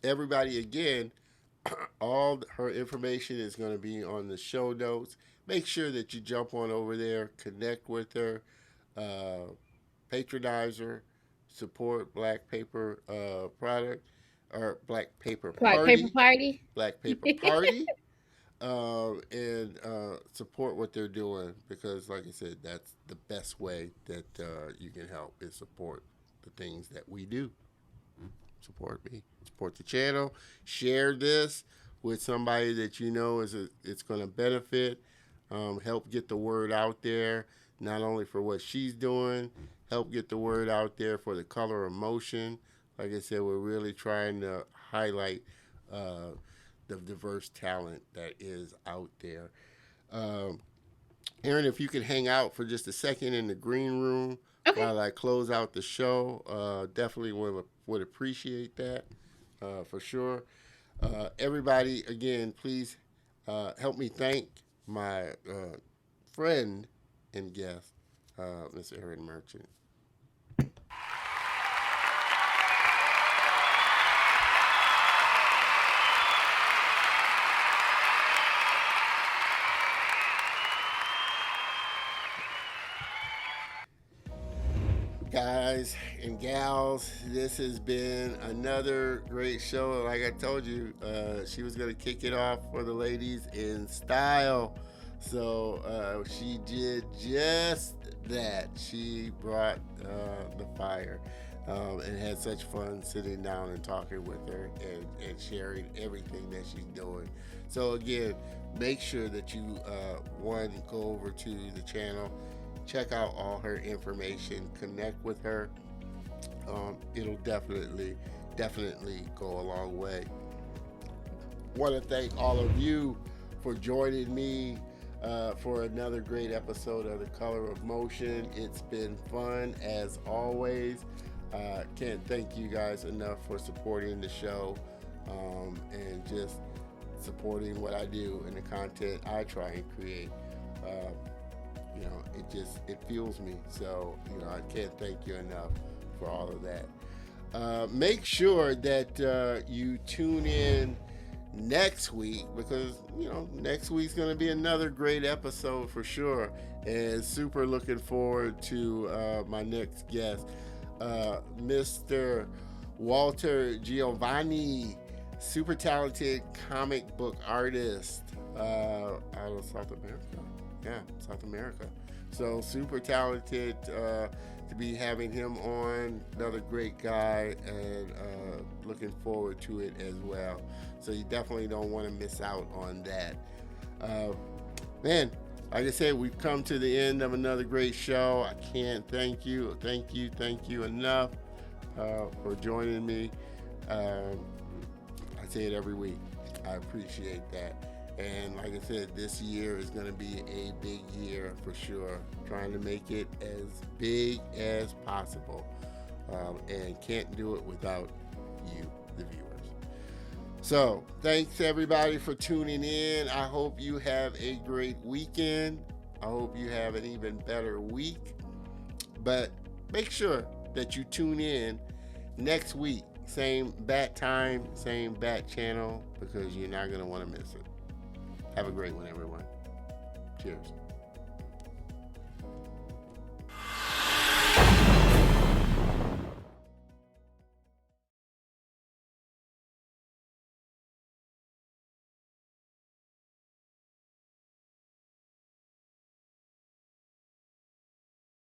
Everybody again, all her information is going to be on the show notes. Make sure that you jump on over there, connect with her, uh, patronize her, support Black Paper product or Black Paper Like paper Party, party. Black Paper Party, and support what they're doing because, like I said, that's the best way that you can help is support the things that we do. Support me, support the channel, share this with somebody that you know it's going to benefit, help get the word out there, not only for what she's doing, help get the word out there for the color of motion. Like I said, we're really trying to highlight uh, the diverse talent that is out there. Um, Erin, if you could hang out for just a second in the green room Okay. while I close out the show, definitely would appreciate that for sure. Everybody, again, please help me thank my friend and guest, Miss Erin Merchant. Guys and gals, this has been another great show. Like I told you, she was going to kick it off for the ladies in style. So she did just that. She brought the fire and had such fun sitting down and talking with her and sharing everything that she's doing. So, again, make sure that you, one, go over to the channel, check out all her information, connect with her. It'll definitely go a long way. Want to thank all of you for joining me for another great episode of The Color of Motion. It's been fun as always. Can't thank you guys enough for supporting the show and just supporting what I do and the content I try and create. It fuels me. So, I can't thank you enough for all of that. Make sure that you tune in next week because, next week's going to be another great episode for sure. And super looking forward to my next guest, Mr. Walter Giovanni, super talented comic book artist out of South America. Yeah, South America. So super talented to be having him on. Another great guy and looking forward to it as well. So you definitely don't want to miss out on that. Man, like I said, we've come to the end of another great show. I can't thank you enough for joining me. I say it every week. I appreciate that. And like I said, this year is going to be a big year for sure. Trying to make it as big as possible. And can't do it without you, the viewers. So, thanks everybody for tuning in. I hope you have a great weekend. I hope you have an even better week. But make sure that you tune in next week. Same bat time, same bat channel, because you're not going to want to miss it. Have a great one, everyone. Cheers.